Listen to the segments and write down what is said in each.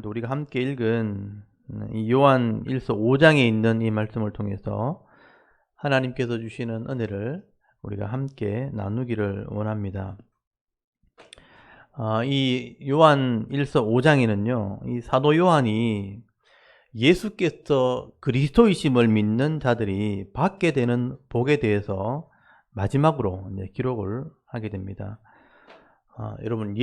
우리가 함께 읽은 이 요한 1서 5장에 있는 이 말씀을 통해서 하나님께서 주시는 은혜를 우리가 함께 나누기를 원합니다. 이 요한 1서 5장에는요, 이 사도 요한이 예수께서 그리스도이심을 믿는 자들이 받게 되는 복에 대해서 마지막으로 기록을 하게 됩니다. 여러분,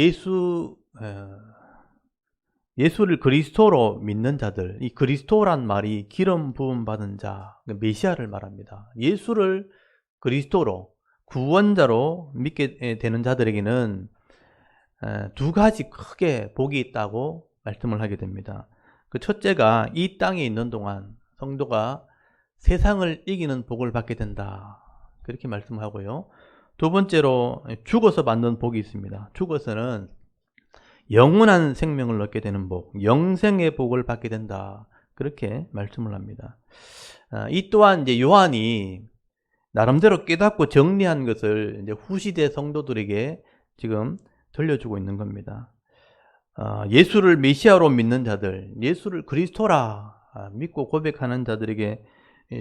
예수를 그리스도로 믿는 자들, 이 그리스도란 말이 기름 부음 받은 자, 메시아를 말합니다. 예수를 그리스도로, 구원자로 믿게 되는 자들에게는 두 가지 크게 복이 있다고 말씀을 하게 됩니다. 그 첫째가 이 땅에 있는 동안 성도가 세상을 이기는 복을 받게 된다, 그렇게 말씀하고요. 두 번째로 죽어서 받는 복이 있습니다. 죽어서는 영원한 생명을 얻게 되는 복, 영생의 복을 받게 된다, 그렇게 말씀을 합니다. 이 또한 이제 요한이 나름대로 깨닫고 정리한 것을 이제 후시대 성도들에게 지금 들려주고 있는 겁니다. 예수를 메시아로 믿는 자들, 예수를 그리스도라 믿고 고백하는 자들에게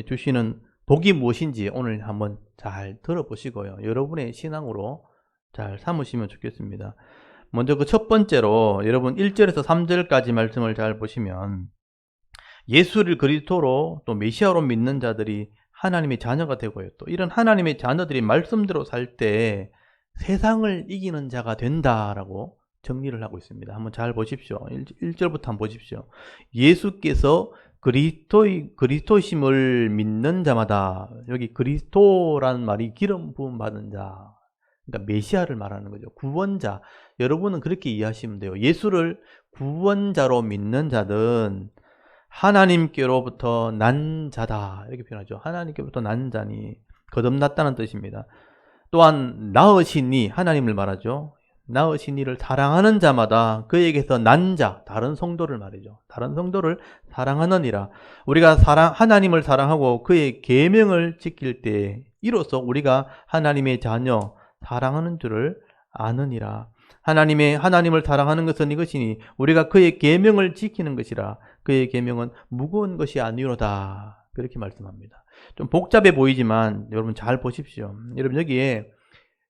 주시는 복이 무엇인지 오늘 한번 잘 들어보시고요, 여러분의 신앙으로 잘 삼으시면 좋겠습니다. 먼저 그 첫 번째로 여러분 1절에서 3절까지 말씀을 잘 보시면 예수를 그리스도로 또 메시아로 믿는 자들이 하나님의 자녀가 되고요, 또 이런 하나님의 자녀들이 말씀대로 살 때 세상을 이기는 자가 된다라고 정리를 하고 있습니다. 한번 잘 보십시오. 1절부터 한번 보십시오. 예수께서 그리스도심을 믿는 자마다, 여기 그리스도라는 말이 기름 부음 받은 자, 그러니까 메시아를 말하는 거죠. 구원자. 여러분은 그렇게 이해하시면 돼요. 예수를 구원자로 믿는 자는 하나님께로부터 난 자다, 이렇게 표현하죠. 하나님께로부터 난 자니, 거듭났다는 뜻입니다. 또한 낳으시니, 하나님을 말하죠. 낳으신 이를 사랑하는 자마다 그에게서 난 자, 다른 성도를 말이죠. 다른 성도를 사랑하느니라. 우리가 하나님을 사랑하고 그의 계명을 지킬 때 이로써 우리가 하나님의 자녀, 사랑하는 줄을 아느니라. 하나님을 사랑하는 것은 이것이니 우리가 그의 계명을 지키는 것이라. 그의 계명은 무거운 것이 아니로다, 그렇게 말씀합니다. 좀 복잡해 보이지만 여러분 잘 보십시오. 여러분, 여기에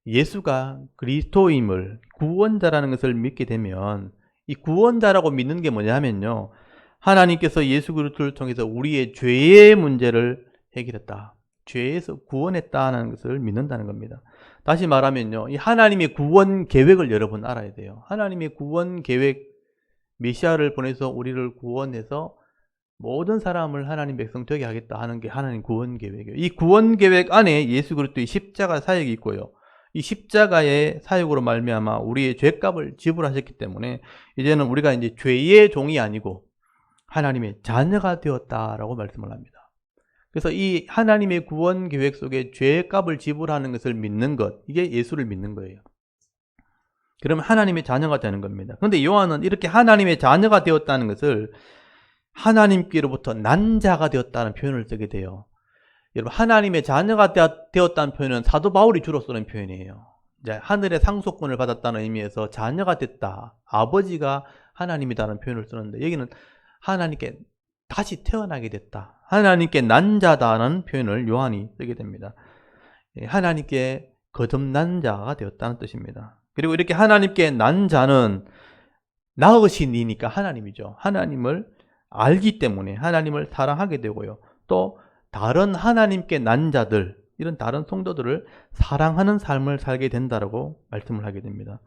예수가 그리스도임을, 구원자라는 것을 믿게 되면, 이 구원자라고 믿는 게 뭐냐면요, 하나님께서 예수 그리스도를 통해서 우리의 죄의 문제를 해결했다, 죄에서 구원했다는 것을 믿는다는 겁니다. 다시 말하면요, 이 하나님의 구원 계획을 여러분 알아야 돼요. 하나님의 구원 계획, 메시아를 보내서 우리를 구원해서 모든 사람을 하나님 백성 되게 하겠다 하는 게 하나님 구원 계획이에요. 이 구원 계획 안에 예수 그리스도의 십자가 사역이 있고요, 이 십자가의 사역으로 말미암아 우리의 죄값을 지불하셨기 때문에 이제는 우리가 이제 죄의 종이 아니고 하나님의 자녀가 되었다라고 말씀을 합니다. 그래서 이 하나님의 구원 계획 속에 죄값을 지불하는 것을 믿는 것, 이게 예수를 믿는 거예요. 그러면 하나님의 자녀가 되는 겁니다. 그런데 요한은 이렇게 하나님의 자녀가 되었다는 것을 하나님께로부터 난 자가 되었다는 표현을 쓰게 돼요. 여러분, 하나님의 자녀가 되었다는 표현은 사도 바울이 주로 쓰는 표현이에요. 이제 하늘의 상속권을 받았다는 의미에서 자녀가 됐다, 아버지가 하나님이다라는 표현을 쓰는데, 여기는 하나님께 다시 태어나게 됐다, 하나님께 난 자다라는 표현을 요한이 쓰게 됩니다. 하나님께 거듭난 자가 되었다는 뜻입니다. 그리고 이렇게 하나님께 난 자는 낳으신 이니까 하나님이죠. 하나님을 알기 때문에 하나님을 사랑하게 되고요, 또 다른 하나님께 난 자들, 이런 다른 성도들을 사랑하는 삶을 살게 된다라고 말씀을 하게 됩니다.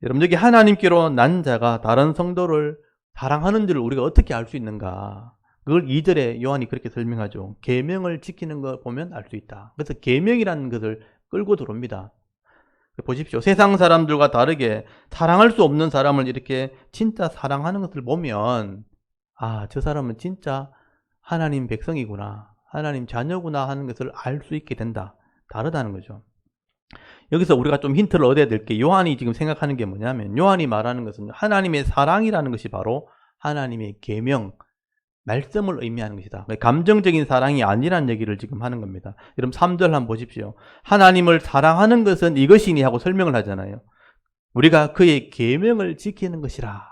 여러분, 여기 하나님께로 난 자가 다른 성도를 사랑하는 줄을 우리가 어떻게 알 수 있는가? 그걸 2절에 요한이 그렇게 설명하죠. 계명을 지키는 걸 보면 알 수 있다. 그래서 계명이라는 것을 끌고 들어옵니다. 보십시오. 세상 사람들과 다르게 사랑할 수 없는 사람을 이렇게 진짜 사랑하는 것을 보면, 아, 저 사람은 진짜 하나님 백성이구나, 하나님 자녀구나 하는 것을 알 수 있게 된다. 다르다는 거죠. 여기서 우리가 좀 힌트를 얻어야 될 게, 요한이 지금 생각하는 게 뭐냐면, 요한이 말하는 것은 하나님의 사랑이라는 것이 바로 하나님의 계명, 말씀을 의미하는 것이다. 감정적인 사랑이 아니라는 얘기를 지금 하는 겁니다. 여러분 3절 한번 보십시오. 하나님을 사랑하는 것은 이것이니 하고 설명을 하잖아요. 우리가 그의 계명을 지키는 것이라.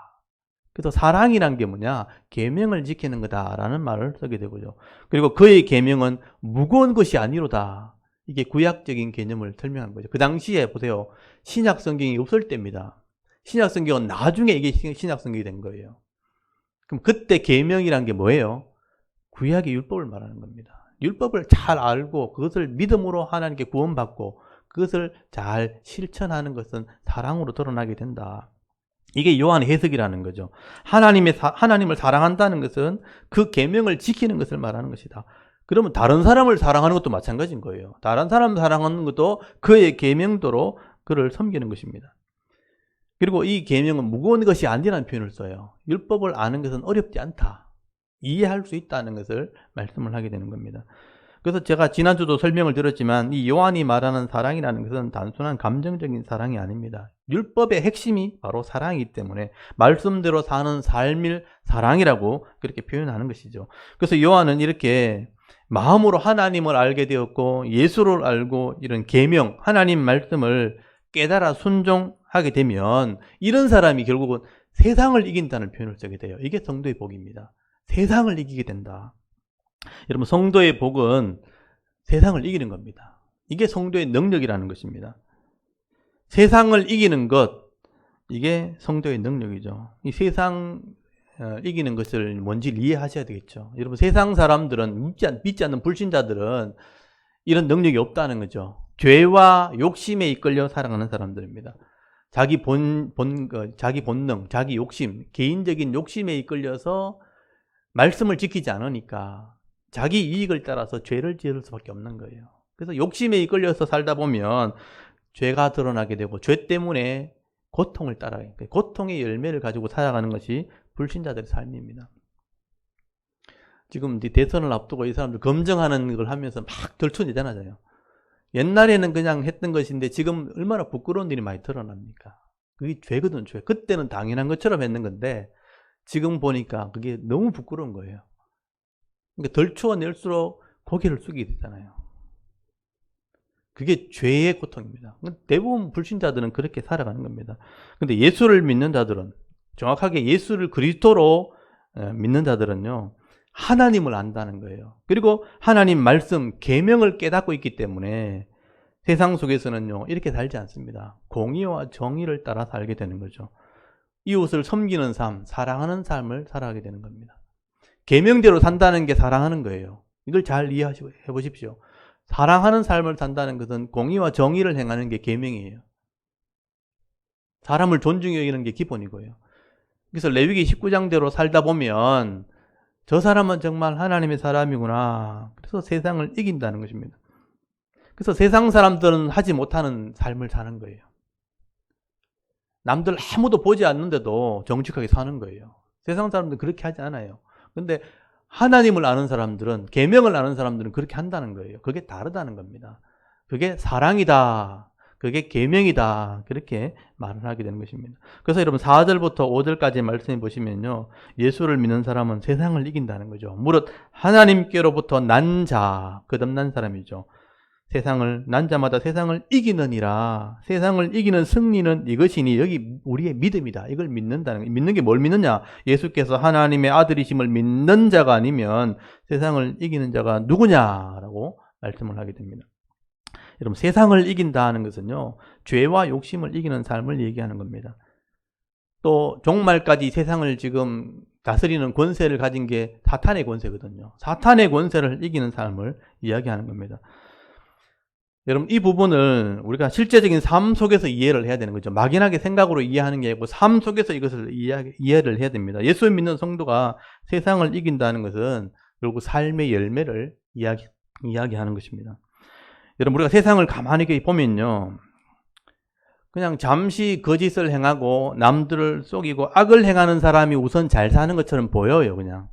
그래서 사랑이란 게 뭐냐? 계명을 지키는 거다라는 말을 쓰게 되고요. 그리고 그의 계명은 무거운 것이 아니로다. 이게 구약적인 개념을 설명한 거죠. 그 당시에 보세요. 신약 성경이 없을 때입니다. 신약 성경은 나중에 이게 신약 성경이 된 거예요. 그럼 그때 계명이란 게 뭐예요? 구약의 율법을 말하는 겁니다. 율법을 잘 알고 그것을 믿음으로 하나님께 구원받고 그것을 잘 실천하는 것은 사랑으로 드러나게 된다. 이게 요한의 해석이라는 거죠. 하나님을 사랑한다는 것은 그 계명을 지키는 것을 말하는 것이다. 그러면 다른 사람을 사랑하는 것도 마찬가지인 거예요. 다른 사람 사랑하는 것도 그의 계명대로 그를 섬기는 것입니다. 그리고 이 계명은 무거운 것이 아니라는 표현을 써요. 율법을 아는 것은 어렵지 않다. 이해할 수 있다는 것을 말씀을 하게 되는 겁니다. 그래서 제가 지난주도 설명을 드렸지만 이 요한이 말하는 사랑이라는 것은 단순한 감정적인 사랑이 아닙니다. 율법의 핵심이 바로 사랑이기 때문에 말씀대로 사는 삶을 사랑이라고 그렇게 표현하는 것이죠. 그래서 요한은 이렇게 마음으로 하나님을 알게 되었고 예수를 알고 이런 계명, 하나님 말씀을 깨달아 순종하게 되면 이런 사람이 결국은 세상을 이긴다는 표현을 쓰게 돼요. 이게 성도의 복입니다. 세상을 이기게 된다. 여러분, 성도의 복은 세상을 이기는 겁니다. 이게 성도의 능력이라는 것입니다. 세상을 이기는 것, 이게 성도의 능력이죠. 이 세상 이기는 것을 뭔지 이해하셔야 되겠죠. 여러분, 세상 사람들은 믿지 않는 불신자들은 이런 능력이 없다는 거죠. 죄와 욕심에 이끌려 살아가는 사람들입니다. 자기 본능, 자기 욕심, 개인적인 욕심에 이끌려서 말씀을 지키지 않으니까 자기 이익을 따라서 죄를 지을 수밖에 없는 거예요. 그래서 욕심에 이끌려서 살다 보면 죄가 드러나게 되고 죄 때문에 고통을 따라요. 고통의 열매를 가지고 살아가는 것이 불신자들의 삶입니다. 지금 대선을 앞두고 이 사람들 검증하는 걸 하면서 막 들춰내잖아요. 옛날에는 그냥 했던 것인데 지금 얼마나 부끄러운 일이 많이 드러납니까? 그게 죄거든, 죄. 그때는 당연한 것처럼 했는 건데 지금 보니까 그게 너무 부끄러운 거예요. 그러니까 덜 추워낼수록 고개를 숙이게 되잖아요. 그게 죄의 고통입니다. 대부분 불신자들은 그렇게 살아가는 겁니다. 근데 예수를 믿는 자들은, 정확하게 예수를 그리스도로 믿는 자들은요, 하나님을 안다는 거예요. 그리고 하나님 말씀, 계명을 깨닫고 있기 때문에 세상 속에서는요, 이렇게 살지 않습니다. 공의와 정의를 따라 살게 되는 거죠. 이웃을 섬기는 삶, 사랑하는 삶을 살아가게 되는 겁니다. 계명대로 산다는 게 사랑하는 거예요. 이걸 잘 이해해 보십시오. 사랑하는 삶을 산다는 것은 공의와 정의를 행하는 게 계명이에요. 사람을 존중히 여기는 게 기본이고요. 그래서 레위기 19장대로 살다 보면 저 사람은 정말 하나님의 사람이구나. 그래서 세상을 이긴다는 것입니다. 그래서 세상 사람들은 하지 못하는 삶을 사는 거예요. 남들 아무도 보지 않는데도 정직하게 사는 거예요. 세상 사람들은 그렇게 하지 않아요. 근데 하나님을 아는 사람들은, 계명을 아는 사람들은 그렇게 한다는 거예요. 그게 다르다는 겁니다. 그게 사랑이다. 그게 계명이다. 그렇게 말을 하게 되는 것입니다. 그래서 여러분 4절부터 5절까지 말씀해 보시면요, 예수를 믿는 사람은 세상을 이긴다는 거죠. 무릇 하나님께로부터 난 자, 거듭난 사람이죠. 난 자마다 세상을 이기느니라. 세상을 이기는 승리는 이것이니, 여기 우리의 믿음이다. 이걸 믿는다는 거예요. 믿는 게 뭘 믿느냐? 예수께서 하나님의 아들이심을 믿는 자가 아니면 세상을 이기는 자가 누구냐라고 말씀을 하게 됩니다. 여러분, 세상을 이긴다는 것은요, 죄와 욕심을 이기는 삶을 얘기하는 겁니다. 또 종말까지 세상을 지금 다스리는 권세를 가진 게 사탄의 권세거든요. 사탄의 권세를 이기는 삶을 이야기하는 겁니다. 여러분, 이 부분을 우리가 실제적인 삶 속에서 이해를 해야 되는 거죠. 막연하게 생각으로 이해하는 게 아니고 삶 속에서 이것을 이해를 해야 됩니다. 예수 믿는 성도가 세상을 이긴다는 것은 결국 삶의 열매를 이야기하는 것입니다. 여러분, 우리가 세상을 가만히 보면요, 그냥 잠시 거짓을 행하고 남들을 속이고 악을 행하는 사람이 우선 잘 사는 것처럼 보여요. 그냥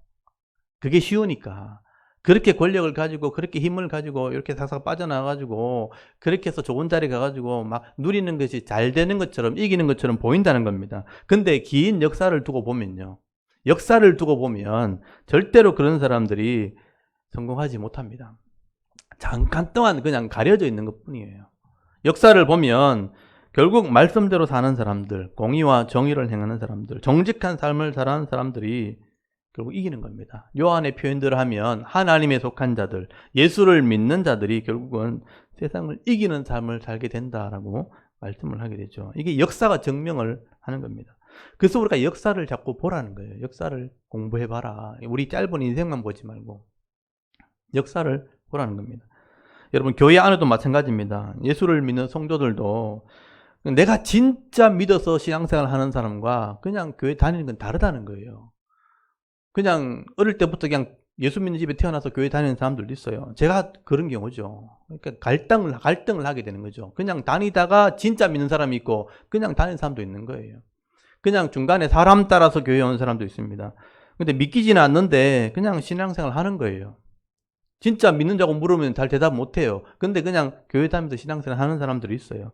그게 쉬우니까. 그렇게 권력을 가지고, 그렇게 힘을 가지고, 이렇게 싹싹 빠져나가가지고, 그렇게 해서 좋은 자리 가가지고, 막 누리는 것이 잘 되는 것처럼, 이기는 것처럼 보인다는 겁니다. 근데 긴 역사를 두고 보면, 절대로 그런 사람들이 성공하지 못합니다. 잠깐 동안 그냥 가려져 있는 것 뿐이에요. 역사를 보면, 결국 말씀대로 사는 사람들, 공의와 정의를 행하는 사람들, 정직한 삶을 살아가는 사람들이 결국 이기는 겁니다. 요한의 표현들을 하면 하나님에 속한 자들, 예수를 믿는 자들이 결국은 세상을 이기는 삶을 살게 된다라고 말씀을 하게 되죠. 이게 역사가 증명을 하는 겁니다. 그래서 우리가 역사를 자꾸 보라는 거예요. 역사를 공부해봐라. 우리 짧은 인생만 보지 말고 역사를 보라는 겁니다. 여러분, 교회 안에도 마찬가지입니다. 예수를 믿는 성도들도 내가 진짜 믿어서 신앙생활 하는 사람과 그냥 교회 다니는 건 다르다는 거예요. 그냥 어릴 때부터 그냥 예수 믿는 집에 태어나서 교회 다니는 사람들도 있어요. 제가 그런 경우죠. 그러니까 갈등을 하게 되는 거죠. 그냥 다니다가 진짜 믿는 사람이 있고 그냥 다니는 사람도 있는 거예요. 그냥 중간에 사람 따라서 교회 오는 사람도 있습니다. 근데 믿기지는 않는데 그냥 신앙생활 하는 거예요. 진짜 믿는다고 물으면 잘 대답 못해요. 근데 그냥 교회 다니면서 신앙생활 하는 사람들이 있어요.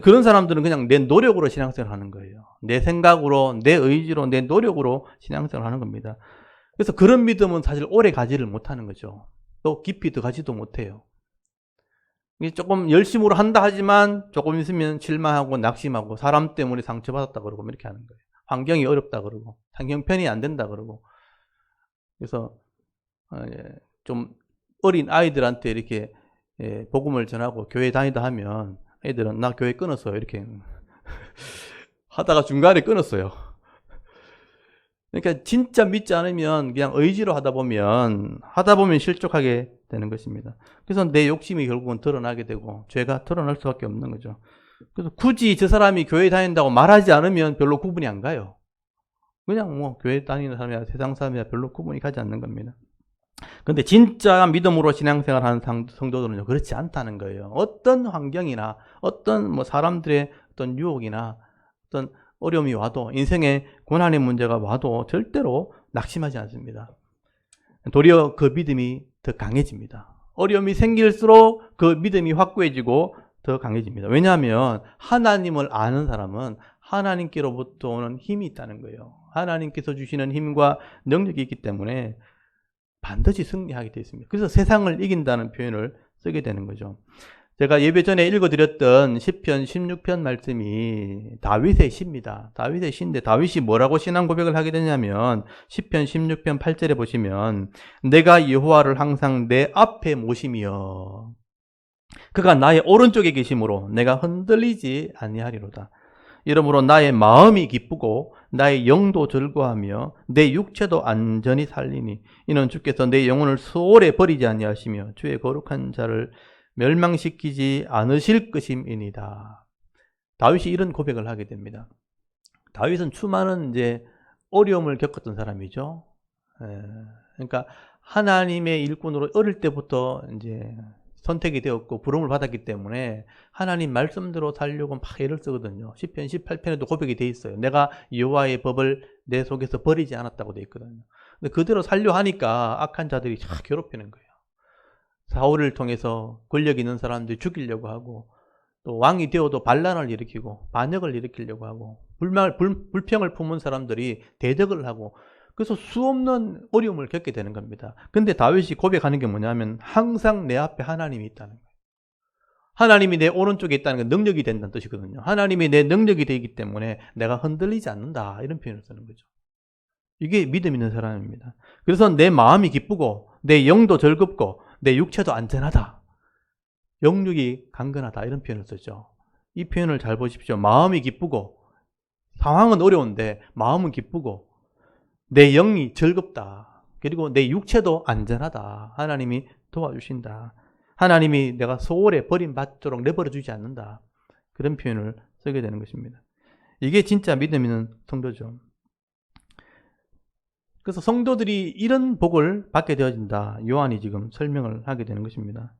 그런 사람들은 그냥 내 노력으로 신앙생활 하는 거예요. 내 생각으로, 내 의지로, 내 노력으로 신앙생활 하는 겁니다. 그래서 그런 믿음은 사실 오래 가지를 못하는 거죠. 또 깊이 들어가지도 못해요. 조금 열심으로 한다 하지만 조금 있으면 실망하고 낙심하고 사람 때문에 상처받았다 그러고 이렇게 하는 거예요. 환경이 어렵다 그러고 형편이 안 된다 그러고. 그래서 좀 어린 아이들한테 이렇게 복음을 전하고 교회 다니다 하면 애들은 나 교회 끊었어요 이렇게 하다가 중간에 끊었어요. 그러니까 진짜 믿지 않으면 그냥 의지로 하다 보면 실족하게 되는 것입니다. 그래서 내 욕심이 결국은 드러나게 되고 죄가 드러날 수밖에 없는 거죠. 그래서 굳이 저 사람이 교회 다닌다고 말하지 않으면 별로 구분이 안 가요. 그냥 뭐 교회 다니는 사람이야 세상 사람이야 별로 구분이 가지 않는 겁니다. 근데 진짜 믿음으로 신앙생활 하는 성도들은 그렇지 않다는 거예요. 어떤 환경이나 어떤 뭐 사람들의 어떤 유혹이나 어떤 어려움이 와도 인생의 고난의 문제가 와도 절대로 낙심하지 않습니다. 도리어 그 믿음이 더 강해집니다. 어려움이 생길수록 그 믿음이 확고해지고 더 강해집니다. 왜냐하면 하나님을 아는 사람은 하나님께로부터 오는 힘이 있다는 거예요. 하나님께서 주시는 힘과 능력이 있기 때문에 반드시 승리하게 되어 있습니다. 그래서 세상을 이긴다는 표현을 쓰게 되는 거죠. 제가 예배 전에 읽어드렸던 시편 16편 말씀이 다윗의 시입니다. 다윗의 시인데 다윗이 뭐라고 신앙 고백을 하게 되냐면 시편 16편 8절에 보시면 내가 여호와를 항상 내 앞에 모심이여 그가 나의 오른쪽에 계심으로 내가 흔들리지 아니하리로다. 이러므로 나의 마음이 기쁘고 나의 영도 즐거워하며 내 육체도 안전히 살리니 이는 주께서 내 영혼을 소홀히 버리지 아니하시며 주의 거룩한 자를 멸망시키지 않으실 것임이니다. 다윗이 이런 고백을 하게 됩니다. 다윗은 수많은 이제 어려움을 겪었던 사람이죠. 그러니까 하나님의 일꾼으로 어릴 때부터 이제 선택이 되었고 부름을 받았기 때문에 하나님 말씀대로 살려고 막 애를 쓰거든요. 시편 18편에도 고백이 돼 있어요. 내가 여호와의 법을 내 속에서 버리지 않았다고 돼 있거든요. 근데 그대로 살려 하니까 악한 자들이 참 괴롭히는 거예요. 사울을 통해서 권력 있는 사람들이 죽이려고 하고 또 왕이 되어도 반란을 일으키고 반역을 일으키려고 하고 불평을 품은 사람들이 대적을 하고 그래서 수없는 어려움을 겪게 되는 겁니다. 근데 다윗이 고백하는 게 뭐냐면 항상 내 앞에 하나님이 있다는 거예요. 하나님이 내 오른쪽에 있다는 건 능력이 된다는 뜻이거든요. 하나님이 내 능력이 되기 때문에 내가 흔들리지 않는다 이런 표현을 쓰는 거죠. 이게 믿음 있는 사람입니다. 그래서 내 마음이 기쁘고 내 영도 즐겁고 내 육체도 안전하다. 영육이 강건하다 이런 표현을 쓰죠. 이 표현을 잘 보십시오. 마음이 기쁘고 상황은 어려운데 마음은 기쁘고 내 영이 즐겁다. 그리고 내 육체도 안전하다. 하나님이 도와주신다. 하나님이 내가 소홀히 버림받도록 내버려 주지 않는다. 그런 표현을 쓰게 되는 것입니다. 이게 진짜 믿음 있는 성도죠. 그래서 성도들이 이런 복을 받게 되어진다. 요한이 지금 설명을 하게 되는 것입니다.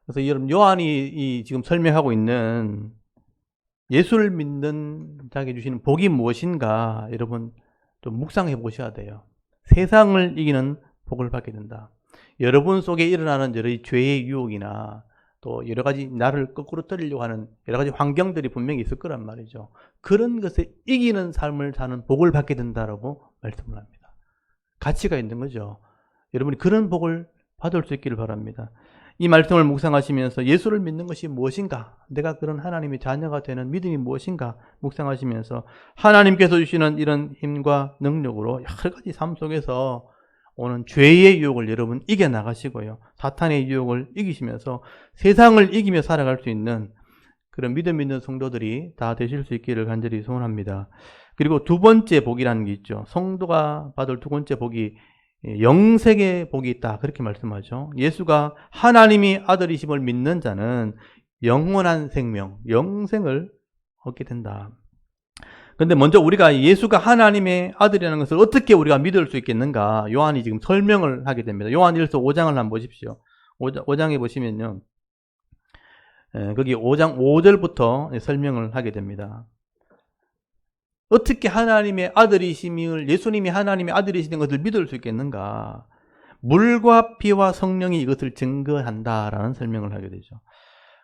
그래서 여러분 요한이 지금 설명하고 있는 예수를 믿는 자에게 주시는 복이 무엇인가 여러분 좀 묵상해 보셔야 돼요. 세상을 이기는 복을 받게 된다. 여러분 속에 일어나는 여러 죄의 유혹이나 또 여러 가지 나를 거꾸로 떨리려고 하는 여러 가지 환경들이 분명히 있을 거란 말이죠. 그런 것을 이기는 삶을 사는 복을 받게 된다라고 말씀을 합니다. 가치가 있는 거죠. 여러분이 그런 복을 받을 수 있기를 바랍니다. 이 말씀을 묵상하시면서 예수를 믿는 것이 무엇인가? 내가 그런 하나님의 자녀가 되는 믿음이 무엇인가? 묵상하시면서 하나님께서 주시는 이런 힘과 능력으로 여러 가지 삶 속에서 오는 죄의 유혹을 여러분 이겨나가시고요. 사탄의 유혹을 이기시면서 세상을 이기며 살아갈 수 있는 그런 믿음 있는 성도들이 다 되실 수 있기를 간절히 소원합니다. 그리고 두 번째 복이라는 게 있죠. 성도가 받을 두 번째 복이 영생의 복이 있다. 그렇게 말씀하죠. 예수가 하나님이 아들이심을 믿는 자는 영원한 생명, 영생을 얻게 된다. 그런데 먼저 우리가 예수가 하나님의 아들이라는 것을 어떻게 우리가 믿을 수 있겠는가? 요한이 지금 설명을 하게 됩니다. 요한 1서 5장을 한번 보십시오. 5장에 보시면요. 거기 5장 5절부터 설명을 하게 됩니다. 어떻게 하나님의 아들이심을, 예수님이 하나님의 아들이시는 것을 믿을 수 있겠는가? 물과 피와 성령이 이것을 증거한다라는 설명을 하게 되죠.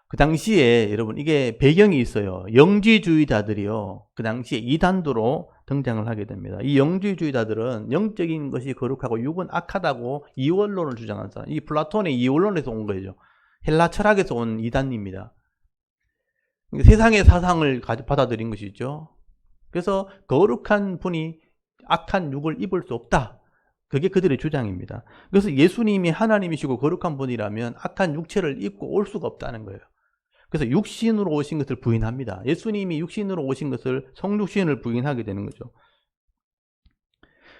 그 당시에 여러분 이게 배경이 있어요. 영지주의자들이요. 그 당시에 이단도로 등장을 하게 됩니다. 이 영지주의자들은 영적인 것이 거룩하고 육은 악하다고 이원론을 주장한 사람. 이 플라톤의 이원론에서 온 거죠. 헬라 철학에서 온 이단입니다. 세상의 사상을 받아들인 것이죠. 그래서 거룩한 분이 악한 육을 입을 수 없다. 그게 그들의 주장입니다. 그래서 예수님이 하나님이시고 거룩한 분이라면 악한 육체를 입고 올 수가 없다는 거예요. 그래서 육신으로 오신 것을 부인합니다. 예수님이 육신으로 오신 것을 성육신을 부인하게 되는 거죠.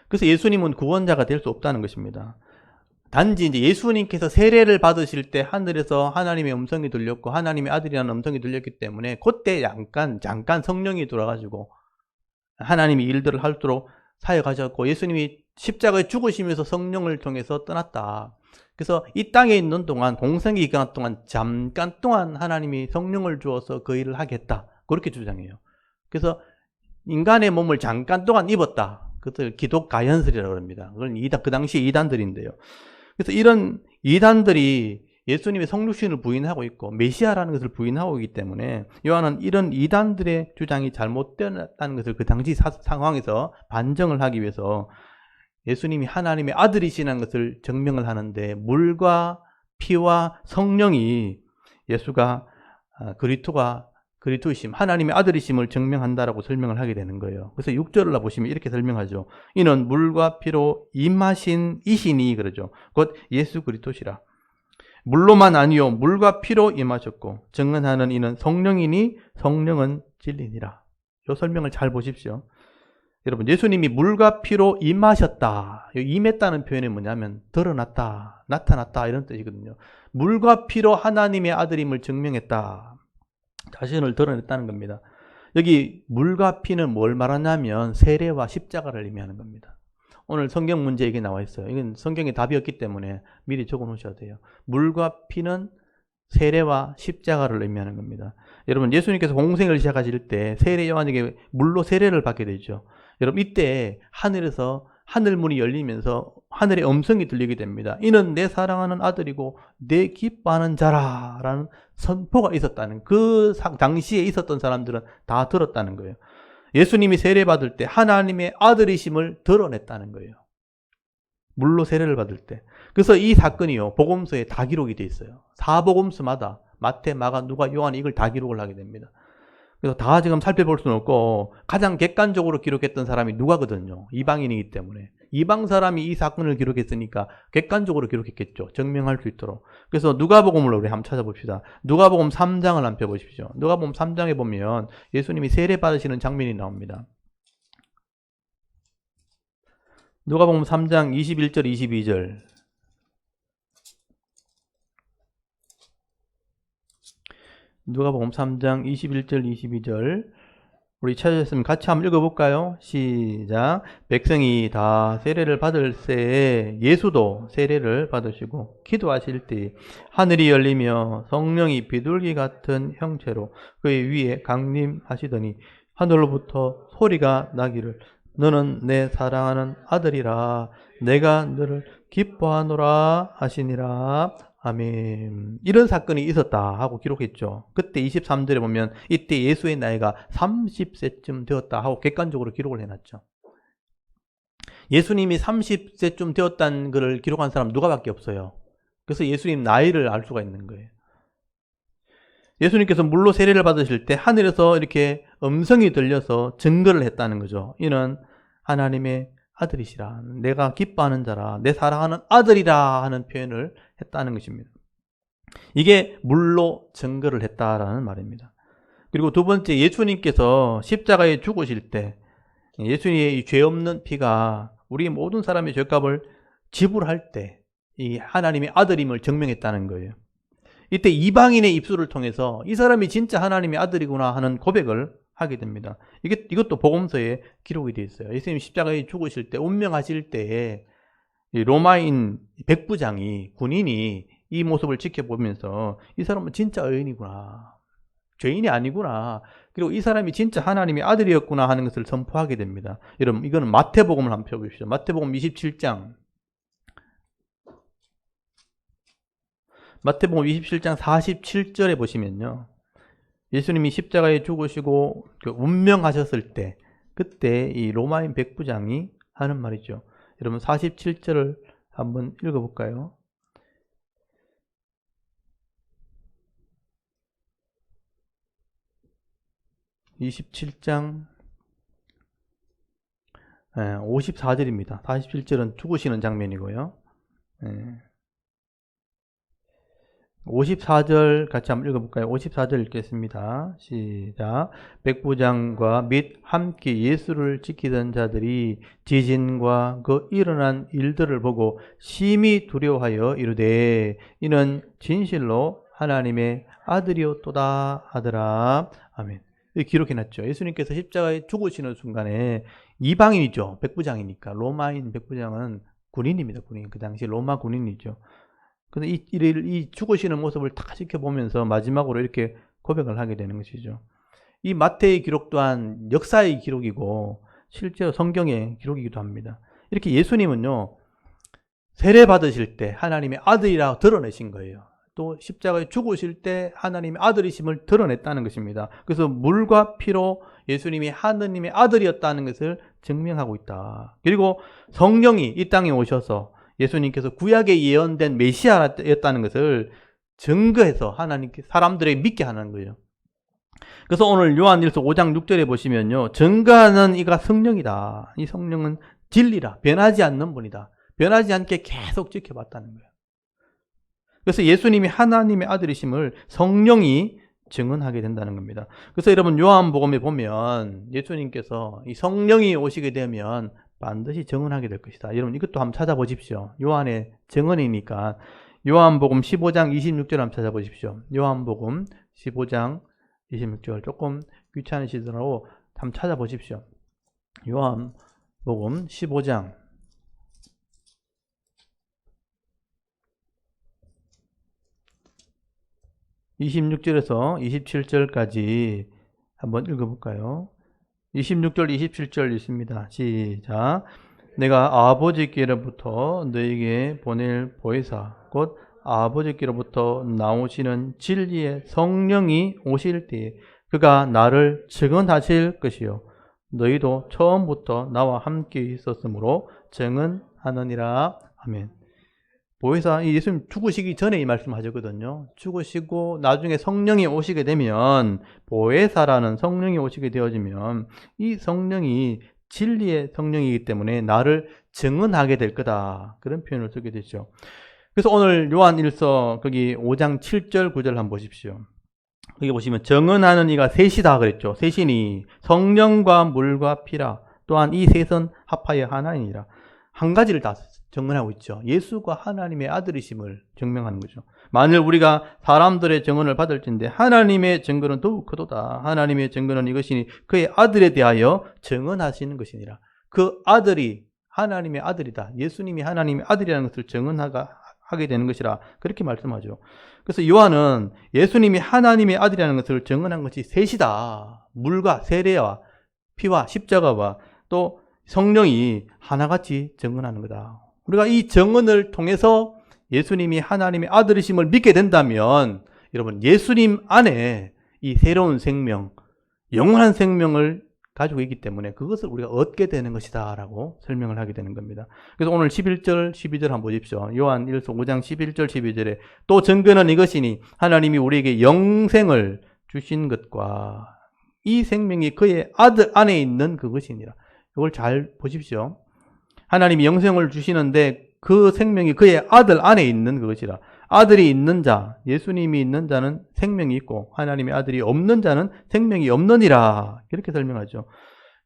그래서 예수님은 구원자가 될 수 없다는 것입니다. 단지 이제 예수님께서 세례를 받으실 때 하늘에서 하나님의 음성이 들렸고 하나님의 아들이라는 음성이 들렸기 때문에 그때 잠깐 성령이 돌아가지고 하나님이 일들을 할수록 사역하셨고 예수님이 십자가에 죽으시면서 성령을 통해서 떠났다. 그래서 이 땅에 있는 동안 공생의 기간 동안 잠깐 동안 하나님이 성령을 주어서 그 일을 하겠다. 그렇게 주장해요. 그래서 인간의 몸을 잠깐 동안 입었다. 그것을 기독가연설이라고 합니다. 그건 그 당시 이단들인데요. 그래서 이런 이단들이 예수님의 성육신을 부인하고 있고 메시아라는 것을 부인하고 있기 때문에 요한은 이런 이단들의 주장이 잘못되었다는 것을 그 당시 상황에서 반정을 하기 위해서 예수님이 하나님의 아들이시라는 것을 증명을 하는데 물과 피와 성령이 예수가 그리스도이심, 하나님의 아들이심을 증명한다라고 설명을 하게 되는 거예요. 그래서 6절을 보시면 이렇게 설명하죠. 이는 물과 피로 임하신 이시니 그러죠. 곧 예수 그리스도시라. 물로만 아니요 물과 피로 임하셨고 증언하는 이는 성령이니 성령은 진리니라. 이 설명을 잘 보십시오. 여러분 예수님이 물과 피로 임하셨다. 임했다는 표현이 뭐냐면 드러났다, 나타났다 이런 뜻이거든요. 물과 피로 하나님의 아들임을 증명했다. 자신을 드러냈다는 겁니다. 여기 물과 피는 뭘 말하냐면 세례와 십자가를 의미하는 겁니다. 오늘 성경 문제에 이게 나와 있어요. 이건 성경에 답이 없기 때문에 미리 적어 놓으셔야 돼요. 물과 피는 세례와 십자가를 의미하는 겁니다. 여러분 예수님께서 공생을 시작하실 때 세례 요한에게 물로 세례를 받게 되죠. 여러분 이때 하늘에서 하늘문이 열리면서 하늘의 음성이 들리게 됩니다. 이는 내 사랑하는 아들이고 내 기뻐하는 자라라는 선포가 있었다는, 그 당시에 있었던 사람들은 다 들었다는 거예요. 예수님이 세례받을 때 하나님의 아들이심을 드러냈다는 거예요. 물로 세례를 받을 때. 그래서 이 사건이요 복음서에 다 기록이 돼 있어요. 사복음서마다 마태, 마가, 누가, 요한이 이걸 다 기록을 하게 됩니다. 그래서 다 지금 살펴볼 수는 없고 가장 객관적으로 기록했던 사람이 누가거든요. 이방인이기 때문에. 이방 사람이 이 사건을 기록했으니까 객관적으로 기록했겠죠. 증명할 수 있도록. 그래서 누가복음을 우리 한번 찾아봅시다. 누가복음 3장을 한번 펴보십시오. 누가복음 3장에 보면 예수님이 세례 받으시는 장면이 나옵니다. 누가복음 3장 21절 22절. 누가복음 3장 21절 22절 우리 찾으셨으면 같이 한번 읽어볼까요? 시작. 백성이 다 세례를 받을 때에 예수도 세례를 받으시고 기도하실 때 하늘이 열리며 성령이 비둘기 같은 형체로 그의 위에 강림하시더니 하늘로부터 소리가 나기를 너는 내 사랑하는 아들이라 내가 너를 기뻐하노라 하시니라. 아멘. 이런 사건이 있었다 하고 기록했죠. 그때 23절에 보면 이때 예수의 나이가 30세쯤 되었다 하고 객관적으로 기록을 해놨죠. 예수님이 30세쯤 되었다는 것을 기록한 사람 누가밖에 없어요. 그래서 예수님 나이를 알 수가 있는 거예요. 예수님께서 물로 세례를 받으실 때 하늘에서 이렇게 음성이 들려서 증거를 했다는 거죠. 이는 하나님의 아들이시라. 내가 기뻐하는 자라. 내 사랑하는 아들이라 하는 표현을 했다는 것입니다. 이게 물로 증거를 했다라는 말입니다. 그리고 두 번째, 예수님께서 십자가에 죽으실 때 예수님의 이 죄 없는 피가 우리 모든 사람의 죄값을 지불할 때 이 하나님의 아들임을 증명했다는 거예요. 이때 이방인의 입술을 통해서 이 사람이 진짜 하나님의 아들이구나 하는 고백을 하게 됩니다. 이것도 복음서에 기록이 되어 있어요. 예수님 십자가에 죽으실 때, 운명하실 때에 로마인 백부장이, 군인이 이 모습을 지켜보면서 이 사람은 진짜 의인이구나, 죄인이 아니구나, 그리고 이 사람이 진짜 하나님의 아들이었구나 하는 것을 선포하게 됩니다. 여러분, 이거는 마태복음을 한번 펴보십시오. 마태복음 27장. 마태복음 27장 47절에 보시면요, 예수님이 십자가에 죽으시고 운명하셨을 때, 그때 이 로마인 백부장이 하는 말이죠. 여러분 47절을 한번 읽어볼까요? (27장) 54절입니다. 47절은 죽으시는 장면이고요. 54절 같이 한번 읽어볼까요? 54절 읽겠습니다. 시작. 백부장과 및 함께 예수를 지키던 자들이 지진과 그 일어난 일들을 보고 심히 두려워하여 이르되 이는 진실로 하나님의 아들이었도다 하더라. 아멘. 기록해놨죠. 예수님께서 십자가에 죽으시는 순간에 이방인이죠. 백부장이니까. 로마인 백부장은 군인입니다. 군인. 그 당시 로마 군인이죠. 근데 이 죽으시는 모습을 다 지켜보면서 마지막으로 이렇게 고백을 하게 되는 것이죠. 이 마태의 기록 또한 역사의 기록이고 실제로 성경의 기록이기도 합니다. 이렇게 예수님은요, 세례 받으실 때 하나님의 아들이라고 드러내신 거예요. 또 십자가에 죽으실 때 하나님의 아들이심을 드러냈다는 것입니다. 그래서 물과 피로 예수님이 하느님의 아들이었다는 것을 증명하고 있다. 그리고 성령이 이 땅에 오셔서 예수님께서 구약에 예언된 메시아였다는 것을 증거해서 하나님께 사람들에게 믿게 하는 거예요. 그래서 오늘 요한일서 5장 6절에 보시면요, 증거하는 이가 성령이다. 이 성령은 진리라. 변하지 않는 분이다. 변하지 않게 계속 지켜봤다는 거예요. 그래서 예수님이 하나님의 아들이심을 성령이 증언하게 된다는 겁니다. 그래서 여러분 요한복음에 보면 예수님께서 이 성령이 오시게 되면 반드시 증언하게 될 것이다. 여러분 이것도 한번 찾아보십시오. 요한의 증언이니까 요한복음 15장 26절 한번 찾아보십시오. 요한복음 15장 26절 조금 귀찮으시더라도 한번 찾아보십시오. 요한복음 15장 26절에서 27절까지 한번 읽어볼까요? 26절, 27절 있습니다. 시작. 내가 아버지께로부터 너에게 보낼 보혜사 곧 아버지께로부터 나오시는 진리의 성령이 오실 때에 그가 나를 증언하실 것이요 너희도 처음부터 나와 함께 있었으므로 증언하느니라. 아멘. 보혜사, 예수님 죽으시기 전에 이 말씀하셨거든요. 죽으시고 나중에 성령이 오시게 되면, 보혜사라는 성령이 오시게 되어지면 이 성령이 진리의 성령이기 때문에 나를 증언하게 될 거다. 그런 표현을 쓰게 되죠. 그래서 오늘 요한일서 거기 5장 7절 9절 한번 보십시오. 여기 보시면 증언하는 이가 셋이다 그랬죠. 셋이니 성령과 물과 피라. 또한 이 셋은 합하여 하나이니라. 한 가지를 다 증언하고 있죠. 예수가 하나님의 아들이심을 증명하는 거죠. 만일 우리가 사람들의 증언을 받을진데 하나님의 증거는 더욱 크도다. 하나님의 증거는 이것이니 그의 아들에 대하여 증언하시는 것이니라. 그 아들이 하나님의 아들이다. 예수님이 하나님의 아들이라는 것을 증언하게 되는 것이라 그렇게 말씀하죠. 그래서 요한은 예수님이 하나님의 아들이라는 것을 증언한 것이 셋이다. 물과 세례와 피와 십자가와 또 성령이 하나같이 증언하는 거다. 우리가 이 증언을 통해서 예수님이 하나님의 아들이심을 믿게 된다면 여러분 예수님 안에 이 새로운 생명, 영원한 생명을 가지고 있기 때문에 그것을 우리가 얻게 되는 것이다 라고 설명을 하게 되는 겁니다. 그래서 오늘 11절 12절 한번 보십시오. 요한 1서 5장 11절 12절에 또 증거는 이것이니 하나님이 우리에게 영생을 주신 것과 이 생명이 그의 아들 안에 있는 그것이니라. 이걸 잘 보십시오. 하나님이 영생을 주시는데 그 생명이 그의 아들 안에 있는 그것이라. 아들이 있는 자, 예수님이 있는 자는 생명이 있고 하나님의 아들이 없는 자는 생명이 없느니라. 이렇게 설명하죠.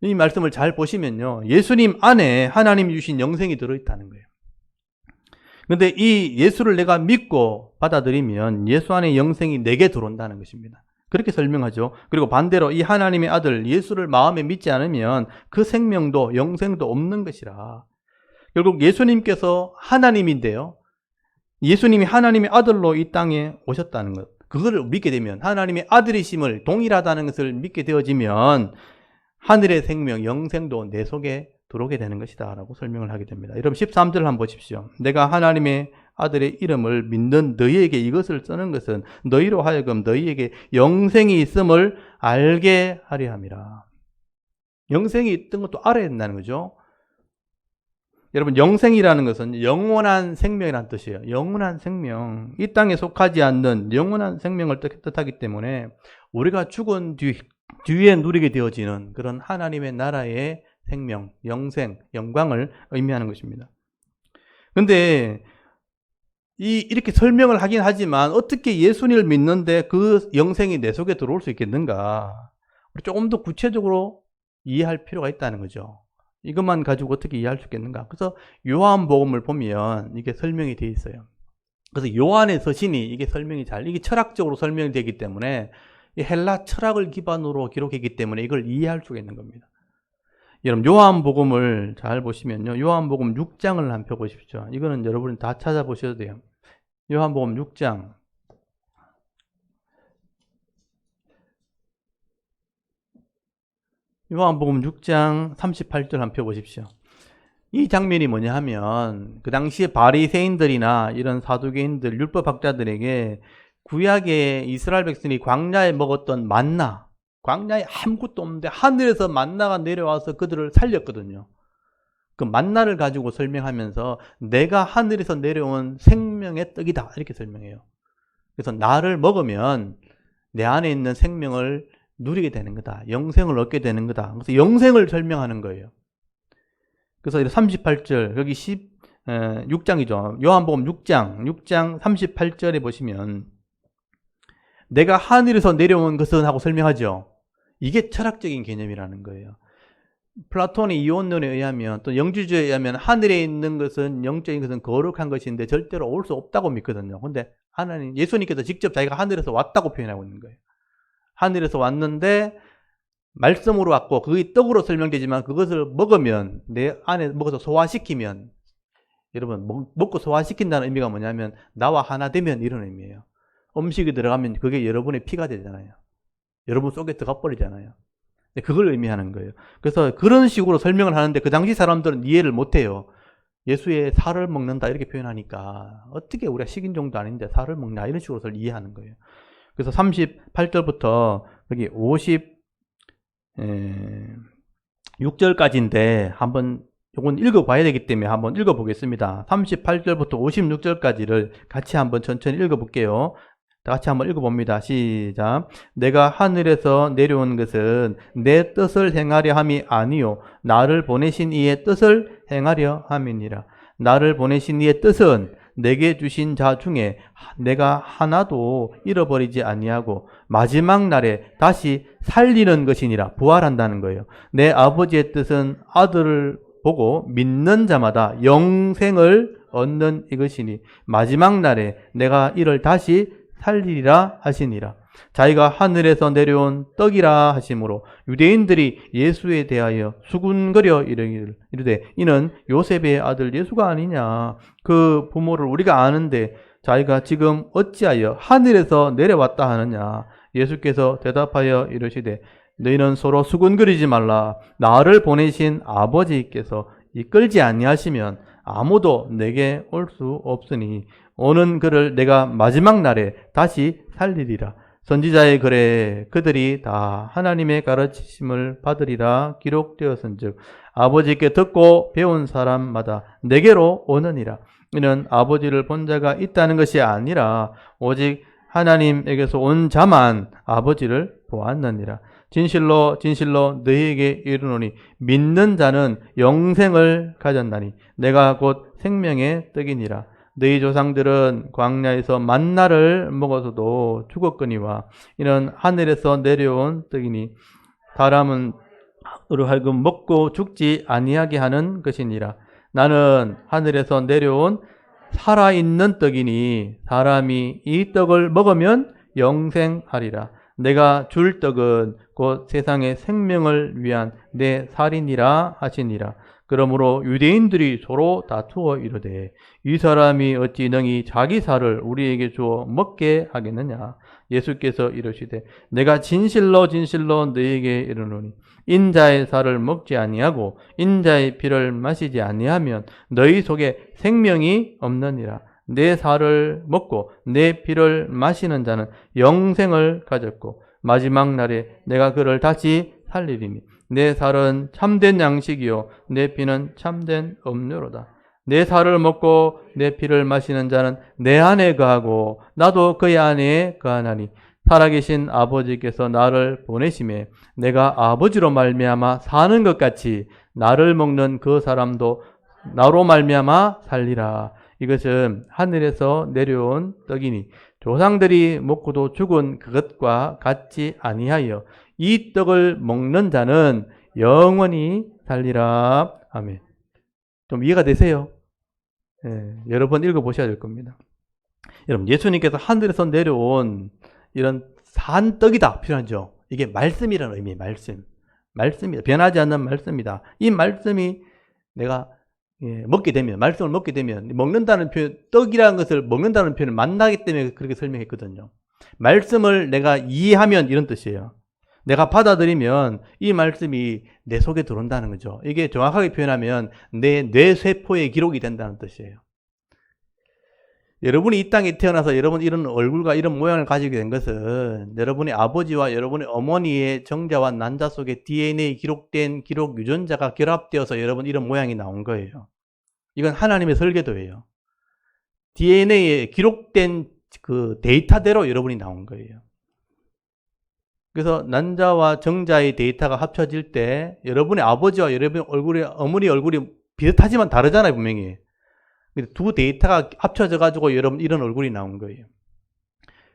이 말씀을 잘 보시면요. 예수님 안에 하나님이 주신 영생이 들어있다는 거예요. 그런데 이 예수를 내가 믿고 받아들이면 예수 안에 영생이 내게 들어온다는 것입니다. 그렇게 설명하죠. 그리고 반대로 이 하나님의 아들 예수를 마음에 믿지 않으면 그 생명도 영생도 없는 것이라. 결국 예수님께서 하나님인데요. 예수님이 하나님의 아들로 이 땅에 오셨다는 것. 그거를 믿게 되면 하나님의 아들이심을 동일하다는 것을 믿게 되어지면 하늘의 생명, 영생도 내 속에 들어오게 되는 것이다 라고 설명을 하게 됩니다. 여러분 13절 한번 보십시오. 내가 하나님의 아들의 이름을 믿는 너희에게 이것을 쓰는 것은 너희로 하여금 너희에게 영생이 있음을 알게 하려 함이라. 영생이 있던 것도 알아야 된다는 거죠. 여러분 영생이라는 것은 영원한 생명이라는 뜻이에요. 영원한 생명. 이 땅에 속하지 않는 영원한 생명을 뜻하기 때문에 우리가 죽은 뒤에 누리게 되어지는 그런 하나님의 나라의 생명, 영생, 영광을 의미하는 것입니다. 그런데 이렇게 설명을 하긴 하지만 어떻게 예수님을 믿는데 그 영생이 내 속에 들어올 수 있겠는가? 우리 조금 더 구체적으로 이해할 필요가 있다는 거죠. 이것만 가지고 어떻게 이해할 수 있겠는가? 그래서 요한복음을 보면 이게 설명이 되어 있어요. 그래서 요한의 서신이 이게 설명이 이게 철학적으로 설명이 되기 때문에 이 헬라 철학을 기반으로 기록했기 때문에 이걸 이해할 수가 있는 겁니다. 여러분 요한복음을 잘 보시면요. 요한복음 6장을 한번 펴보십시오. 이거는 여러분이 다 찾아보셔도 돼요. 요한복음 6장. 요한복음 6장 38절 한번 펴보십시오. 이 장면이 뭐냐 하면 그 당시에 바리새인들이나 이런 사두개인들, 율법학자들에게 구약의 이스라엘 백성이 광야에 먹었던 만나, 광야에 아무것도 없는데 하늘에서 만나가 내려와서 그들을 살렸거든요. 그 만나를 가지고 설명하면서 내가 하늘에서 내려온 생명의 떡이다 이렇게 설명해요. 그래서 나를 먹으면 내 안에 있는 생명을 누리게 되는 거다. 영생을 얻게 되는 거다. 그래서 영생을 설명하는 거예요. 그래서 38절 여기 6장이죠. 요한복음 6장 38절에 보시면 내가 하늘에서 내려온 것은 하고 설명하죠. 이게 철학적인 개념이라는 거예요. 플라톤의 이원론에 의하면 또 영주주의에 의하면 하늘에 있는 것은 영적인 것은 거룩한 것인데 절대로 올 수 없다고 믿거든요. 그런데 하나님 예수님께서 직접 자기가 하늘에서 왔다고 표현하고 있는 거예요. 하늘에서 왔는데 말씀으로 왔고 그게 떡으로 설명되지만 그것을 먹으면 내 안에 먹어서 소화시키면 여러분 먹고 소화시킨다는 의미가 뭐냐면 나와 하나 되면 이런 의미예요. 음식이 들어가면 그게 여러분의 피가 되잖아요. 여러분 속에 들어가 버리잖아요. 그걸 의미하는 거예요. 그래서 그런 식으로 설명을 하는데 그 당시 사람들은 이해를 못해요. 예수의 살을 먹는다 이렇게 표현하니까 어떻게 우리가 식인종도 아닌데 살을 먹나 이런 식으로 이해하는 거예요. 그래서 38절부터 여기 56절까지인데 한번 이건 읽어봐야 되기 때문에 한번 읽어보겠습니다. 38절부터 56절까지를 같이 한번 천천히 읽어볼게요. 다 같이 한번 읽어봅니다. 시작. 내가 하늘에서 내려온 것은 내 뜻을 행하려 함이 아니요 나를 보내신 이의 뜻을 행하려 함이니라. 나를 보내신 이의 뜻은 내게 주신 자 중에 내가 하나도 잃어버리지 아니하고 마지막 날에 다시 살리는 것이니라. 부활한다는 거예요. 내 아버지의 뜻은 아들을 보고 믿는 자마다 영생을 얻는 이것이니 마지막 날에 내가 이를 다시 살리리라 하시니라. 자기가 하늘에서 내려온 떡이라 하심으로 유대인들이 예수에 대하여 수군거려 이르되 이는 요셉의 아들 예수가 아니냐. 그 부모를 우리가 아는데 자기가 지금 어찌하여 하늘에서 내려왔다 하느냐. 예수께서 대답하여 이르시되 너희는 서로 수군거리지 말라. 나를 보내신 아버지께서 이끌지 아니하시면 아무도 내게 올 수 없으니 오는 그를 내가 마지막 날에 다시 살리리라. 선지자의 글에 그들이 다 하나님의 가르치심을 받으리라 기록되었은즉 아버지께 듣고 배운 사람마다 내게로 오느니라. 이는 아버지를 본 자가 있다는 것이 아니라 오직 하나님에게서 온 자만 아버지를 보았느니라. 진실로 진실로 너희에게 이르노니 믿는 자는 영생을 가졌나니 내가 곧 생명의 떡이니라. 너희 조상들은 광야에서 만나를 먹어서도 죽었거니와 이는 하늘에서 내려온 떡이니 사람은 으로 하여금 먹고 죽지 아니하게 하는 것이니라. 나는 하늘에서 내려온 살아있는 떡이니 사람이 이 떡을 먹으면 영생하리라. 내가 줄 떡은 곧 세상의 생명을 위한 내 살이니라 하시니라. 그러므로 유대인들이 서로 다투어 이르되 이 사람이 어찌 능히 자기 살을 우리에게 주어 먹게 하겠느냐. 예수께서 이르시되 내가 진실로 진실로 너희에게 이르노니 인자의 살을 먹지 아니하고 인자의 피를 마시지 아니하면 너희 속에 생명이 없느니라. 내 살을 먹고 내 피를 마시는 자는 영생을 가졌고 마지막 날에 내가 그를 다시 살리리니 내 살은 참된 양식이요 내 피는 참된 음료로다. 내 살을 먹고 내 피를 마시는 자는 내 안에 거하고 나도 그의 안에 거하나니 살아계신 아버지께서 나를 보내심에 내가 아버지로 말미암아 사는 것 같이 나를 먹는 그 사람도 나로 말미암아 살리라. 이것은 하늘에서 내려온 떡이니 조상들이 먹고도 죽은 그것과 같지 아니하여 이 떡을 먹는 자는 영원히 살리라. 아멘. 좀 이해가 되세요? 여러 번 읽어보셔야 될 겁니다. 여러분, 예수님께서 하늘에서 내려온 이런 산 떡이다 표현하죠. 이게 말씀이라는 의미예요. 말씀이다. 변하지 않는 말씀이다. 이 말씀이 내가 먹게 되면, 말씀을 먹게 되면, 먹는다는 표현, 떡이라는 것을 먹는다는 표현을 만나기 때문에 그렇게 설명했거든요. 말씀을 내가 이해하면 이런 뜻이에요. 내가 받아들이면 이 말씀이 내 속에 들어온다는 거죠. 이게 정확하게 표현하면 내 뇌세포에 기록이 된다는 뜻이에요. 여러분이 이 땅에 태어나서 여러분 이런 얼굴과 이런 모양을 가지게 된 것은 여러분의 아버지와 여러분의 어머니의 정자와 난자 속에 DNA에 기록된 기록 유전자가 결합되어서 여러분 이런 모양이 나온 거예요. 이건 하나님의 설계도예요. DNA에 기록된 그 데이터대로 여러분이 나온 거예요. 그래서 난자와 정자의 데이터가 합쳐질 때 여러분의 아버지와 여러분의 얼굴이, 어머니 얼굴이 비슷하지만 다르잖아요, 분명히. 두 데이터가 합쳐져 가지고 여러분 이런 얼굴이 나온 거예요.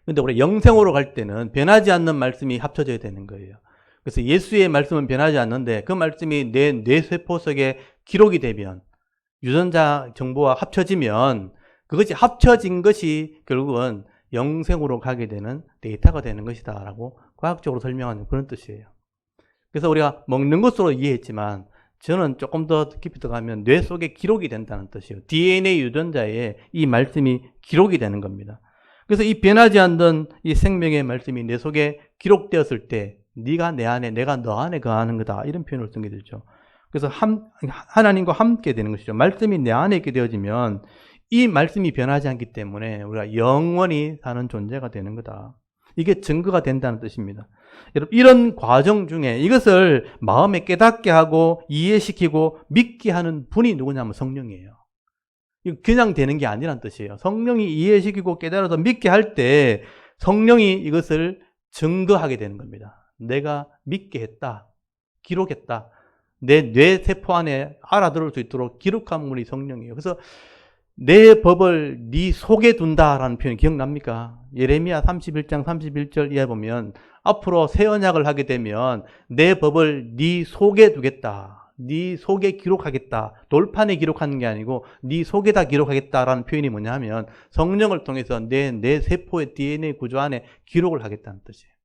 근데 우리 영생으로 갈 때는 변하지 않는 말씀이 합쳐져야 되는 거예요. 그래서 예수의 말씀은 변하지 않는데 그 말씀이 내 뇌세포 속에 기록이 되면 유전자 정보와 합쳐지면 그것이 합쳐진 것이 결국은 영생으로 가게 되는 데이터가 되는 것이다 라고 과학적으로 설명하는 그런 뜻이에요. 그래서 우리가 먹는 것으로 이해했지만 저는 조금 더 깊이 들어가면 뇌 속에 기록이 된다는 뜻이에요. DNA 유전자에 이 말씀이 기록이 되는 겁니다. 그래서 이 변하지 않던 이 생명의 말씀이 내 속에 기록되었을 때 네가 내 안에, 내가 너 안에 거하는 거다 이런 표현을 쓴 게 되죠. 그래서 하나님과 함께 되는 것이죠. 말씀이 내 안에 있게 되어지면 이 말씀이 변하지 않기 때문에 우리가 영원히 사는 존재가 되는 거다. 이게 증거가 된다는 뜻입니다. 여러분, 이런 과정 중에 이것을 마음에 깨닫게 하고 이해시키고 믿게 하는 분이 누구냐면 성령이에요. 그냥 되는 게 아니란 뜻이에요. 성령이 이해시키고 깨달아서 믿게 할 때 성령이 이것을 증거하게 되는 겁니다. 내가 믿게 했다. 기록했다. 내 뇌세포 안에 알아들을 수 있도록 기록한 분이 성령이에요. 그래서 내 법을 네 속에 둔다라는 표현 기억납니까? 예레미야 31장 31절 이하에 보면 앞으로 새 언약을 하게 되면 내 법을 네 속에 두겠다. 네 속에 기록하겠다. 돌판에 기록하는 게 아니고 네 속에다 기록하겠다라는 표현이 뭐냐 하면 성령을 통해서 내 세포의 DNA 구조 안에 기록을 하겠다는 뜻이에요.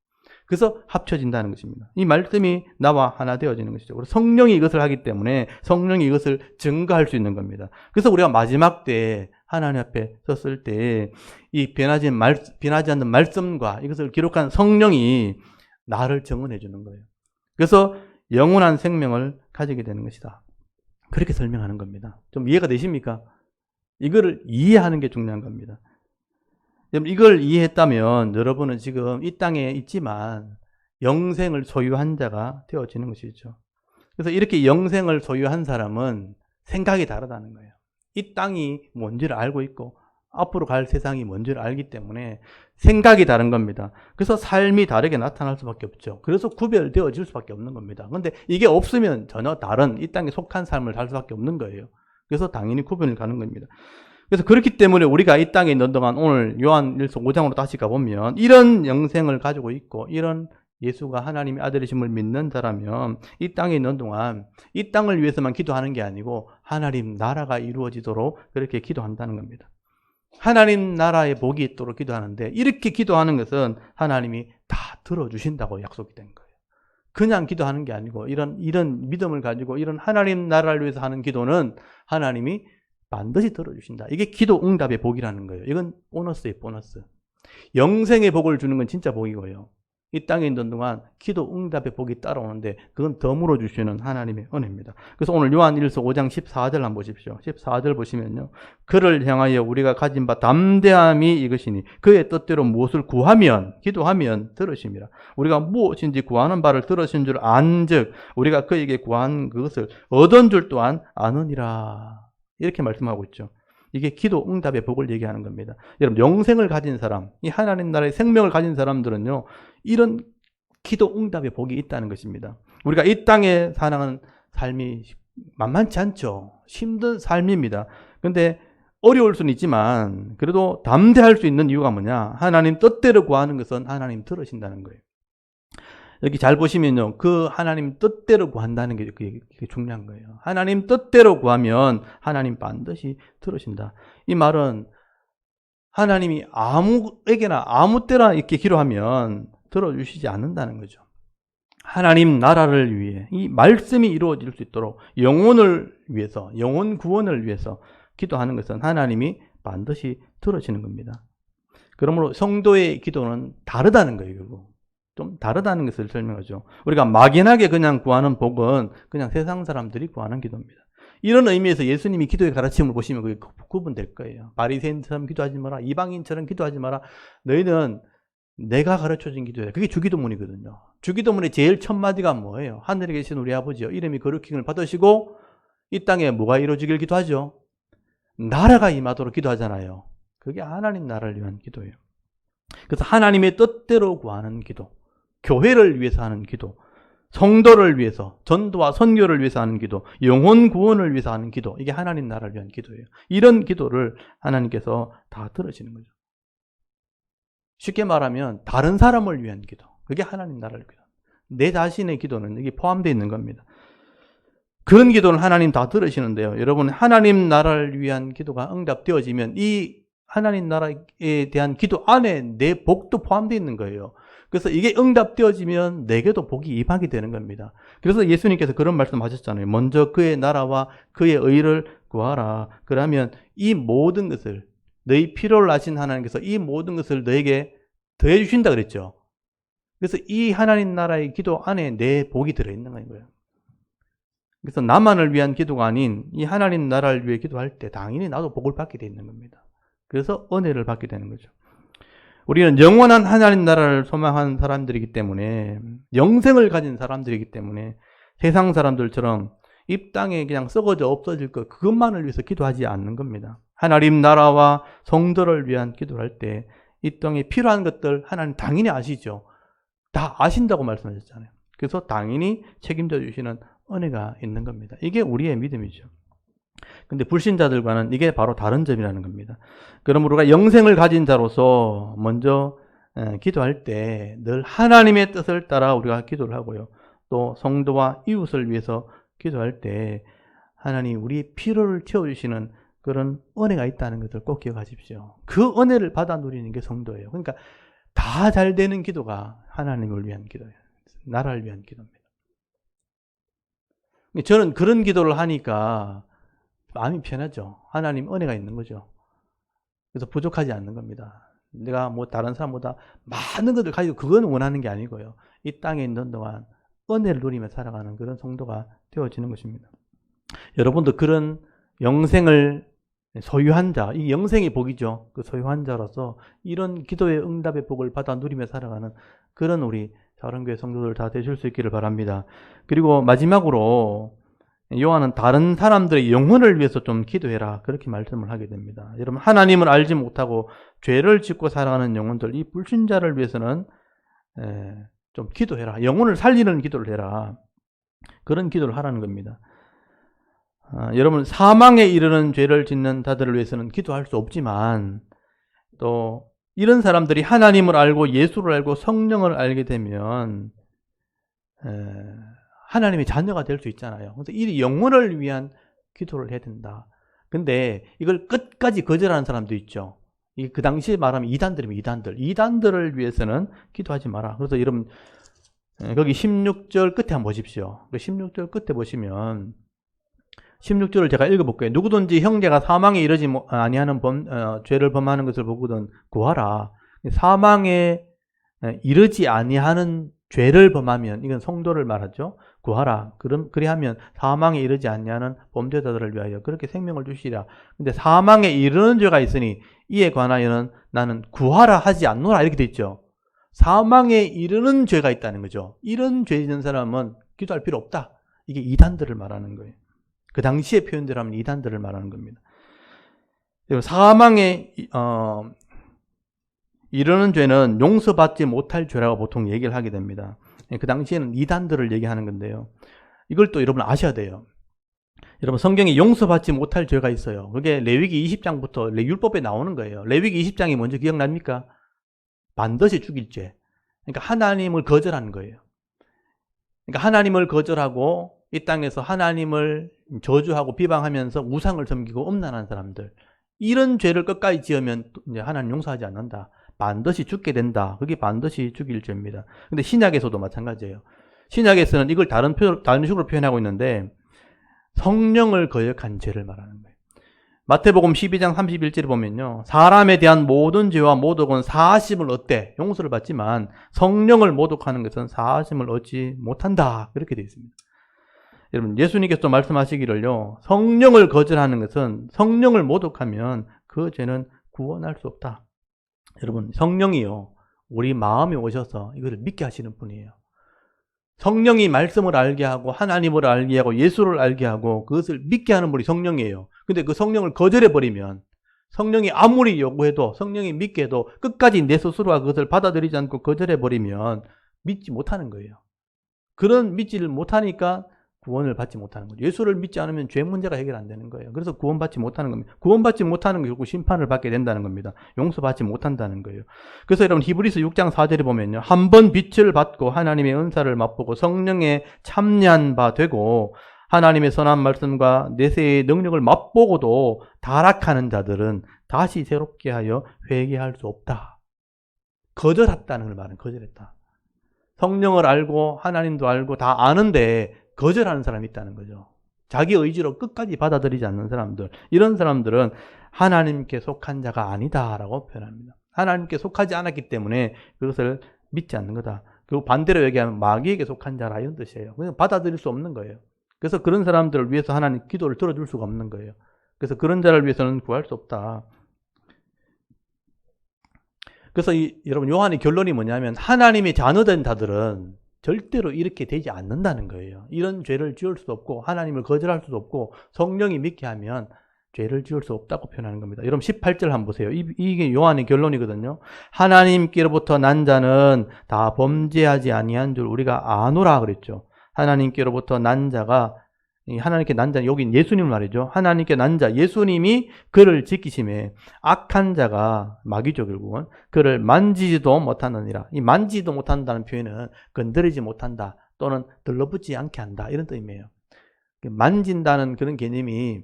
그래서 합쳐진다는 것입니다. 이 말씀이 나와 하나 되어지는 것이죠. 그리고 성령이 이것을 하기 때문에 성령이 이것을 증거할 수 있는 겁니다. 그래서 우리가 마지막 때 하나님 앞에 섰을 때 이 변하지 않는 말씀과 이것을 기록한 성령이 나를 증언해 주는 거예요. 그래서 영원한 생명을 가지게 되는 것이다. 그렇게 설명하는 겁니다. 좀 이해가 되십니까? 이거를 이해하는 게 중요한 겁니다. 이걸 이해했다면 여러분은 지금 이 땅에 있지만 영생을 소유한 자가 되어지는 것이죠. 그래서 이렇게 영생을 소유한 사람은 생각이 다르다는 거예요. 이 땅이 뭔지를 알고 있고 앞으로 갈 세상이 뭔지를 알기 때문에 생각이 다른 겁니다. 그래서 삶이 다르게 나타날 수밖에 없죠. 그래서 구별되어질 수밖에 없는 겁니다. 그런데 이게 없으면 전혀 다른 이 땅에 속한 삶을 살 수밖에 없는 거예요. 그래서 당연히 구별을 가는 겁니다. 그래서 그렇기 때문에 우리가 이 땅에 있는 동안 오늘 요한일서 5장으로 다시 가보면 이런 영생을 가지고 있고 이런 예수가 하나님의 아들이심을 믿는 자라면 이 땅에 있는 동안 이 땅을 위해서만 기도하는 게 아니고 하나님 나라가 이루어지도록 그렇게 기도한다는 겁니다. 하나님 나라의 복이 있도록 기도하는데 이렇게 기도하는 것은 하나님이 다 들어주신다고 약속이 된 거예요. 그냥 기도하는 게 아니고 이런 믿음을 가지고 이런 하나님 나라를 위해서 하는 기도는 하나님이 반드시 들어주신다. 이게 기도 응답의 복이라는 거예요. 이건 보너스예요, 보너스. 영생의 복을 주는 건 진짜 복이고요. 이 땅에 있는 동안 기도 응답의 복이 따라오는데 그건 덤으로 주시는 하나님의 은혜입니다. 그래서 오늘 요한일서 5장 14절 한번 보십시오. 14절 보시면요. 그를 향하여 우리가 가진 바 담대함이 이것이니 그의 뜻대로 무엇을 구하면 기도하면 들으심이라. 우리가 무엇인지 구하는 바를 들으신 줄 안즉 우리가 그에게 구한 그것을 얻은 줄 또한 아느니라. 이렇게 말씀하고 있죠. 이게 기도 응답의 복을 얘기하는 겁니다. 여러분 영생을 가진 사람, 이 하나님 나라의 생명을 가진 사람들은요. 이런 기도 응답의 복이 있다는 것입니다. 우리가 이 땅에 사는 삶이 만만치 않죠. 힘든 삶입니다. 그런데 어려울 수는 있지만 그래도 담대할 수 있는 이유가 뭐냐? 하나님 뜻대로 구하는 것은 하나님 들으신다는 거예요. 여기 잘 보시면요. 그 하나님 뜻대로 구한다는 게 그게 중요한 거예요. 하나님 뜻대로 구하면 하나님 반드시 들으신다. 이 말은 하나님이 아무에게나 아무 때나 이렇게 기도하면 들어주시지 않는다는 거죠. 하나님 나라를 위해 이 말씀이 이루어질 수 있도록 영혼을 위해서 영혼 구원을 위해서 기도하는 것은 하나님이 반드시 들으시는 겁니다. 그러므로 성도의 기도는 다르다는 거예요. 결국. 좀 다르다는 것을 설명하죠. 우리가 막연하게 그냥 구하는 복은 그냥 세상 사람들이 구하는 기도입니다. 이런 의미에서 예수님이 기도의 가르침을 보시면 그게 구분될 거예요. 바리새인처럼 기도하지 마라. 이방인처럼 기도하지 마라. 너희는 내가 가르쳐준 기도야. 그게 주기도문이거든요. 주기도문의 제일 첫 마디가 뭐예요? 하늘에 계신 우리 아버지여 이름이 거룩힘을 받으시고 이 땅에 뭐가 이루어지길 기도하죠? 나라가 임하도록 기도하잖아요. 그게 하나님 나라를 위한 기도예요. 그래서 하나님의 뜻대로 구하는 기도, 교회를 위해서 하는 기도, 성도를 위해서, 전도와 선교를 위해서 하는 기도, 영혼 구원을 위해서 하는 기도, 이게 하나님 나라를 위한 기도예요. 이런 기도를 하나님께서 다 들으시는 거죠. 쉽게 말하면 다른 사람을 위한 기도, 그게 하나님 나라를 위한 기도. 내 자신의 기도는 여기 포함되어 있는 겁니다. 그런 기도는 하나님 다 들으시는데요. 여러분 하나님 나라를 위한 기도가 응답되어지면 이 하나님 나라에 대한 기도 안에 내 복도 포함되어 있는 거예요. 그래서 이게 응답되어지면 내게도 복이 임하게 되는 겁니다. 그래서 예수님께서 그런 말씀하셨잖아요. 먼저 그의 나라와 그의 의를 구하라. 그러면 이 모든 것을 너희 필요를 아신 하나님께서 이 모든 것을 너에게 더해 주신다 그랬죠. 그래서 이 하나님 나라의 기도 안에 내 복이 들어있는 거예요. 그래서 나만을 위한 기도가 아닌 이 하나님 나라를 위해 기도할 때 당연히 나도 복을 받게 돼 있는 겁니다. 그래서 은혜를 받게 되는 거죠. 우리는 영원한 하나님 나라를 소망하는 사람들이기 때문에 영생을 가진 사람들이기 때문에 세상 사람들처럼 이 땅에 그냥 썩어져 없어질 것 그것만을 위해서 기도하지 않는 겁니다. 하나님 나라와 성도를 위한 기도를 할 때 이 땅에 필요한 것들 하나님 당연히 아시죠. 다 아신다고 말씀하셨잖아요. 그래서 당연히 책임져 주시는 은혜가 있는 겁니다. 이게 우리의 믿음이죠. 근데 불신자들과는 이게 바로 다른 점이라는 겁니다. 그러므로 우리가 영생을 가진 자로서 먼저 기도할 때 늘 하나님의 뜻을 따라 우리가 기도를 하고요. 또 성도와 이웃을 위해서 기도할 때 하나님 우리의 필요를 채워주시는 그런 은혜가 있다는 것을 꼭 기억하십시오. 그 은혜를 받아 누리는 게 성도예요. 그러니까 다 잘 되는 기도가 하나님을 위한 기도예요. 나라를 위한 기도입니다. 저는 그런 기도를 하니까 마음이 편하죠. 하나님 은혜가 있는 거죠. 그래서 부족하지 않는 겁니다. 내가 뭐 다른 사람보다 많은 것을 가지고 그건 원하는 게 아니고요. 이 땅에 있는 동안 은혜를 누리며 살아가는 그런 성도가 되어지는 것입니다. 여러분도 그런 영생을 소유한 자, 이 영생의 복이죠. 그 소유한 자로서 이런 기도의 응답의 복을 받아 누리며 살아가는 그런 우리 사랑교회 성도들 다 되실 수 있기를 바랍니다. 그리고 마지막으로 요한은 다른 사람들의 영혼을 위해서 좀 기도해라, 그렇게 말씀을 하게 됩니다. 여러분, 하나님을 알지 못하고 죄를 짓고 살아가는 영혼들, 이 불신자를 위해서는 좀 기도해라, 영혼을 살리는 기도를 해라, 그런 기도를 하라는 겁니다. 여러분, 사망에 이르는 죄를 짓는 자들을 위해서는 기도할 수 없지만, 또 이런 사람들이 하나님을 알고 예수를 알고 성령을 알게 되면 하나님의 자녀가 될 수 있잖아요. 그래서 이 영혼을 위한 기도를 해야 된다. 근데 이걸 끝까지 거절하는 사람도 있죠. 그 당시에 말하면 이단들입니다. 이단들을 위해서는 기도하지 마라. 그래서 여러분, 거기 16절 끝에 한번 보십시오. 16절 끝에 보시면 16절을 제가 읽어볼게요. 누구든지 형제가 사망에 이르지 아니하는 죄를 범하는 것을 보거든 구하라. 사망에 이르지 아니하는 죄를 범하면, 이건 성도를 말하죠. 구하라. 그리하면 사망에 이르지 아니하는 범죄자들을 위하여 그렇게 생명을 주시리라. 근데 사망에 이르는 죄가 있으니 이에 관하여는 나는 구하라 하지 않노라, 이렇게 돼 있죠. 사망에 이르는 죄가 있다는 거죠. 이런 죄 짓는 사람은 기도할 필요 없다. 이게 이단들을 말하는 거예요. 그 당시의 표현대로 하면 이단들을 말하는 겁니다. 사망에 이르는 죄는 용서받지 못할 죄라고 보통 얘기를 하게 됩니다. 그 당시에는 이단들을 얘기하는 건데요. 이걸 또 여러분 아셔야 돼요. 여러분, 성경에 용서받지 못할 죄가 있어요. 그게 레위기 20장부터 율법에 나오는 거예요. 레위기 20장이 먼저 기억납니까? 반드시 죽일 죄. 그러니까 하나님을 거절하는 거예요. 그러니까 하나님을 거절하고 이 땅에서 하나님을 저주하고 비방하면서 우상을 섬기고 음란한 사람들, 이런 죄를 끝까지 지으면 이제 하나님 용서하지 않는다. 반드시 죽게 된다. 그게 반드시 죽일 죄입니다. 근데 신약에서도 마찬가지예요. 신약에서는 이걸 다른 식으로 표현하고 있는데 성령을 거역한 죄를 말하는 거예요. 마태복음 12장 31절에 보면요, 사람에 대한 모든 죄와 모독은 사하심을 얻되 용서를 받지만 성령을 모독하는 것은 사하심을 얻지 못한다, 그렇게 되어 있습니다. 여러분, 예수님께서 말씀하시기를요, 성령을 거절하는 것은, 성령을 모독하면 그 죄는 구원할 수 없다. 여러분, 성령이요, 우리 마음에 오셔서 이것을 믿게 하시는 분이에요. 성령이 말씀을 알게 하고 하나님을 알게 하고 예수를 알게 하고 그것을 믿게 하는 분이 성령이에요. 근데 그 성령을 거절해버리면, 성령이 아무리 요구해도, 성령이 믿게 해도 끝까지 내 스스로가 그것을 받아들이지 않고 거절해버리면 믿지 못하는 거예요. 그런 믿지를 못하니까 구원을 받지 못하는 거죠. 예수를 믿지 않으면 죄 문제가 해결 안 되는 거예요. 그래서 구원받지 못하는 겁니다. 구원받지 못하는 게 결국 심판을 받게 된다는 겁니다. 용서받지 못한다는 거예요. 그래서 여러분, 히브리서 6장 4절에 보면요, 한 번 빛을 받고 하나님의 은사를 맛보고 성령에 참여한 바 되고 하나님의 선한 말씀과 내세의 능력을 맛보고도 타락하는 자들은 다시 새롭게 하여 회개할 수 없다. 거절했다는 걸 말은 거절했다. 성령을 알고 하나님도 알고 다 아는데 거절하는 사람이 있다는 거죠. 자기 의지로 끝까지 받아들이지 않는 사람들, 이런 사람들은 하나님께 속한 자가 아니다라고 표현합니다. 하나님께 속하지 않았기 때문에 그것을 믿지 않는 거다. 그리고 반대로 얘기하면 마귀에게 속한 자라, 이런 뜻이에요. 그냥 받아들일 수 없는 거예요. 그래서 그런 사람들을 위해서 하나님 기도를 들어줄 수가 없는 거예요. 그래서 그런 자를 위해서는 구할 수 없다. 그래서 여러분, 요한의 결론이 뭐냐면 하나님의 자녀된 자들은 절대로 이렇게 되지 않는다는 거예요. 이런 죄를 지을 수도 없고 하나님을 거절할 수도 없고 성령이 믿게 하면 죄를 지을 수 없다고 표현하는 겁니다. 여러분, 18절 한번 보세요. 이게 요한의 결론이거든요. 하나님께로부터 난 자는 다 범죄하지 아니한 줄 우리가 아노라 그랬죠. 하나님께로부터 난 자가, 하나님께 난 자, 여긴 예수님 말이죠. 하나님께 난 자, 예수님이 그를 지키심에 악한 자가, 마귀죠 결국은, 그를 만지지도 못하느니라. 이 만지지도 못한다는 표현은 건드리지 못한다 또는 들러붙지 않게 한다, 이런 뜻이에요. 만진다는 그런 개념이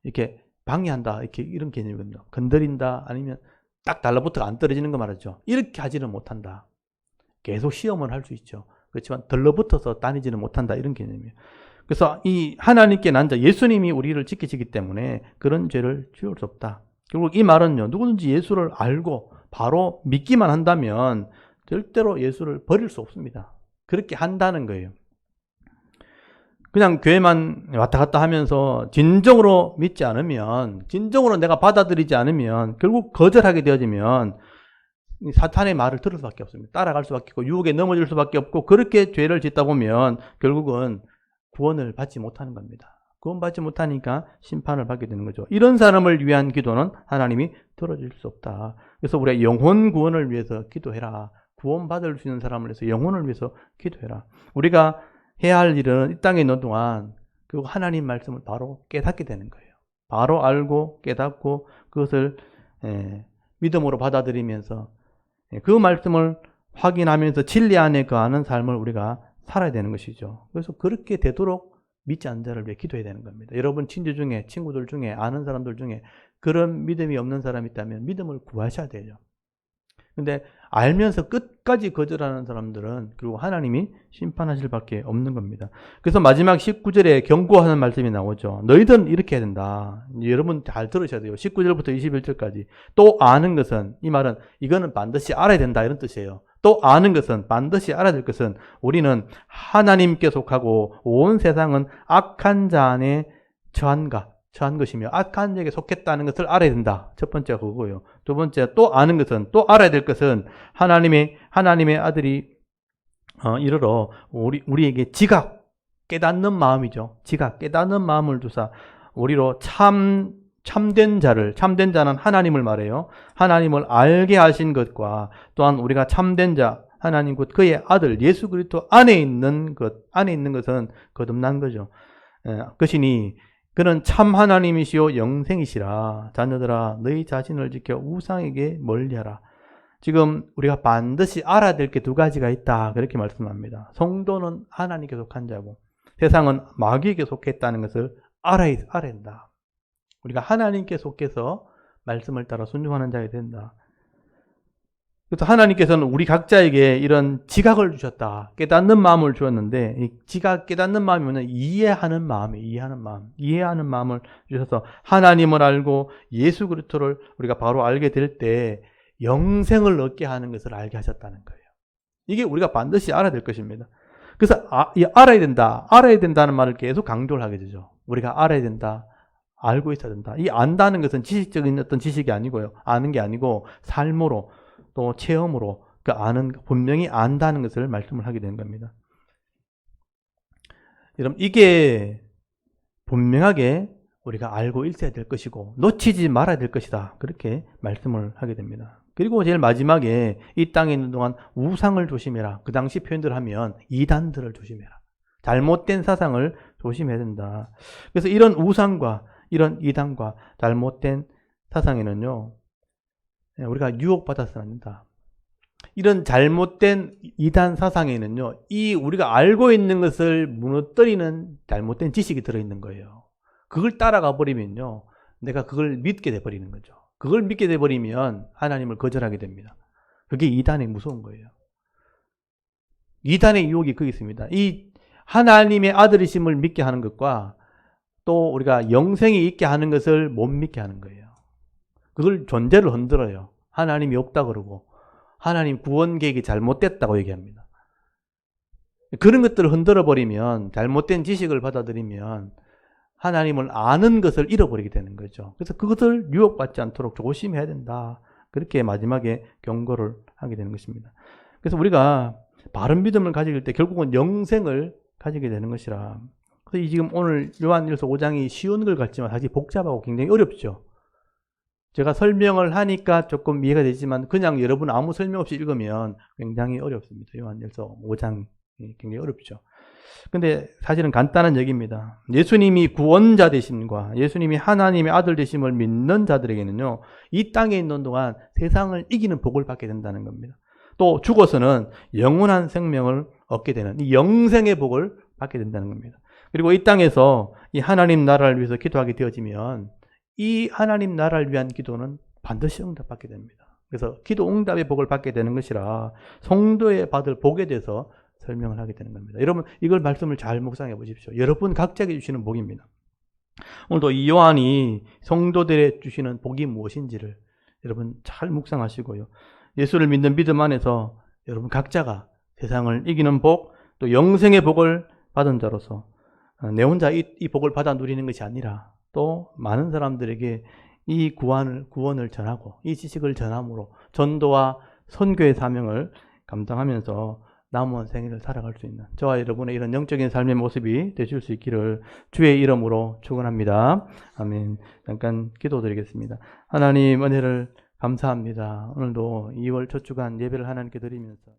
이렇게 방해한다, 이런 개념이거든요. 건드린다 아니면 딱 달라붙어가 안 떨어지는 거 말이죠. 이렇게 하지는 못한다. 계속 시험을 할 수 있죠. 그렇지만 들러붙어서 다니지는 못한다, 이런 개념이에요. 그래서 이 하나님께 난 자, 예수님이 우리를 지키시기 때문에 그런 죄를 지을 수 없다. 결국 이 말은요, 누구든지 예수를 알고 바로 믿기만 한다면 절대로 예수를 버릴 수 없습니다. 그렇게 한다는 거예요. 그냥 교회만 왔다 갔다 하면서 진정으로 믿지 않으면, 진정으로 내가 받아들이지 않으면 결국 거절하게 되어지면 사탄의 말을 들을 수밖에 없습니다. 따라갈 수밖에 없고 유혹에 넘어질 수밖에 없고, 그렇게 죄를 짓다 보면 결국은 구원을 받지 못하는 겁니다. 구원받지 못하니까 심판을 받게 되는 거죠. 이런 사람을 위한 기도는 하나님이 들어줄 수 없다. 그래서 우리가 영혼 구원을 위해서 기도해라. 구원받을 수 있는 사람을 위해서, 영혼을 위해서 기도해라. 우리가 해야 할 일은 이 땅에 있는 동안 결국 하나님 말씀을 바로 깨닫게 되는 거예요. 바로 알고 깨닫고 그것을 믿음으로 받아들이면서 그 말씀을 확인하면서 진리 안에 거하는 삶을 우리가 살아야 되는 것이죠. 그래서 그렇게 되도록 믿지 않는 자를 위해 기도해야 되는 겁니다. 여러분 친구 중에, 친구들 중에, 아는 사람들 중에 그런 믿음이 없는 사람이 있다면 믿음을 구하셔야 되죠. 근데 알면서 끝까지 거절하는 사람들은 결국 하나님이 심판하실 밖에 없는 겁니다. 그래서 마지막 19절에 경고하는 말씀이 나오죠. 너희들은 이렇게 해야 된다. 여러분 잘 들으셔야 돼요. 19절부터 21절까지. 또 아는 것은, 이 말은 이거는 반드시 알아야 된다 이런 뜻이에요. 또 아는 것은, 반드시 알아야 될 것은 우리는 하나님께 속하고 온 세상은 악한 자 안에 처한 것이며 악한 자에게 속했다는 것을 알아야 된다. 첫 번째가 그거고요. 두 번째, 또 아는 것은, 또 알아야 될 것은 하나님의 아들이 이르러 우리에게 지각, 깨닫는 마음이죠. 지각, 깨닫는 마음을 주사 우리로 참된 자는 하나님을 말해요. 하나님을 알게 하신 것과 또한 우리가 참된 자, 하나님 곧 그의 아들 예수 그리스도 안에 있는 것은 거듭난 거죠. 그것이니 그는 참 하나님이시요 영생이시라. 자녀들아 너희 자신을 지켜 우상에게 멀리하라. 지금 우리가 반드시 알아야 될 게 두 가지가 있다. 그렇게 말씀합니다. 성도는 하나님께 속한 자고 세상은 마귀에게 속했다는 것을 알아야 된다. 우리가 하나님께 속해서 말씀을 따라 순종하는 자가 된다. 그래서 하나님께서는 우리 각자에게 이런 지각을 주셨다. 깨닫는 마음을 주었는데, 이 지각, 깨닫는 마음이 뭐냐? 이해하는 마음을 주셔서 하나님을 알고 예수 그리스도를 우리가 바로 알게 될 때 영생을 얻게 하는 것을 알게 하셨다는 거예요. 이게 우리가 반드시 알아야 될 것입니다. 그래서 알아야 된다는 말을 계속 강조를 하게 되죠. 우리가 알아야 된다. 알고 있어야 된다. 이 안다는 것은 지식적인 어떤 지식이 아니고요. 아는 게 아니고 삶으로 또 체험으로 그 분명히 안다는 것을 말씀을 하게 되는 겁니다. 여러분, 이게 분명하게 우리가 알고 있어야 될 것이고 놓치지 말아야 될 것이다. 그렇게 말씀을 하게 됩니다. 그리고 제일 마지막에 이 땅에 있는 동안 우상을 조심해라. 그 당시 표현들 하면 이단들을 조심해라. 잘못된 사상을 조심해야 된다. 그래서 이런 우상과 이런 이단과 잘못된 사상에는요, 우리가 유혹받아서는 안 된다. 이런 잘못된 이단 사상에는요, 이 우리가 알고 있는 것을 무너뜨리는 잘못된 지식이 들어있는 거예요. 그걸 따라가 버리면요, 내가 그걸 믿게 돼버리는 거죠. 그걸 믿게 돼버리면 하나님을 거절하게 됩니다. 그게 이단의 무서운 거예요. 이단의 유혹이 거기 있습니다. 이 하나님의 아들이심을 믿게 하는 것과 또 우리가 영생이 있게 하는 것을 못 믿게 하는 거예요. 그걸 존재를 흔들어요. 하나님이 없다 그러고 하나님 구원 계획이 잘못됐다고 얘기합니다. 그런 것들을 흔들어 버리면, 잘못된 지식을 받아들이면 하나님을 아는 것을 잃어버리게 되는 거죠. 그래서 그것을 유혹받지 않도록 조심해야 된다. 그렇게 마지막에 경고를 하게 되는 것입니다. 그래서 우리가 바른 믿음을 가질 때 결국은 영생을 가지게 되는 것이라. 그래서 지금 오늘 요한일서 5장이 쉬운 걸 같지만 사실 복잡하고 굉장히 어렵죠. 제가 설명을 하니까 조금 이해가 되지만 그냥 여러분 아무 설명 없이 읽으면 굉장히 어렵습니다. 요한일서 5장이 굉장히 어렵죠. 근데 사실은 간단한 얘기입니다. 예수님이 구원자 되심과 예수님이 하나님의 아들 되심을 믿는 자들에게는요, 이 땅에 있는 동안 세상을 이기는 복을 받게 된다는 겁니다. 또 죽어서는 영원한 생명을 얻게 되는 이 영생의 복을 받게 된다는 겁니다. 그리고 이 땅에서 이 하나님 나라를 위해서 기도하게 되어지면 이 하나님 나라를 위한 기도는 반드시 응답받게 됩니다. 그래서 기도 응답의 복을 받게 되는 것이라 성도의 받을 복에 대해서 설명을 하게 되는 겁니다. 여러분, 이걸 말씀을 잘 묵상해 보십시오. 여러분 각자에게 주시는 복입니다. 오늘도 이 요한이 성도들에 주시는 복이 무엇인지를 여러분 잘 묵상하시고요. 예수를 믿는 믿음 안에서 여러분 각자가 세상을 이기는 복, 또 영생의 복을 받은 자로서 내 혼자 이 복을 받아 누리는 것이 아니라 또 많은 사람들에게 이 구원을 전하고 이 지식을 전함으로 전도와 선교의 사명을 감당하면서 남은 생애를 살아갈 수 있는 저와 여러분의 이런 영적인 삶의 모습이 되실 수 있기를 주의 이름으로 축원합니다. 아멘. 잠깐 기도드리겠습니다. 하나님 은혜를 감사합니다. 오늘도 2월 첫 주간 예배를 하나님께 드리면서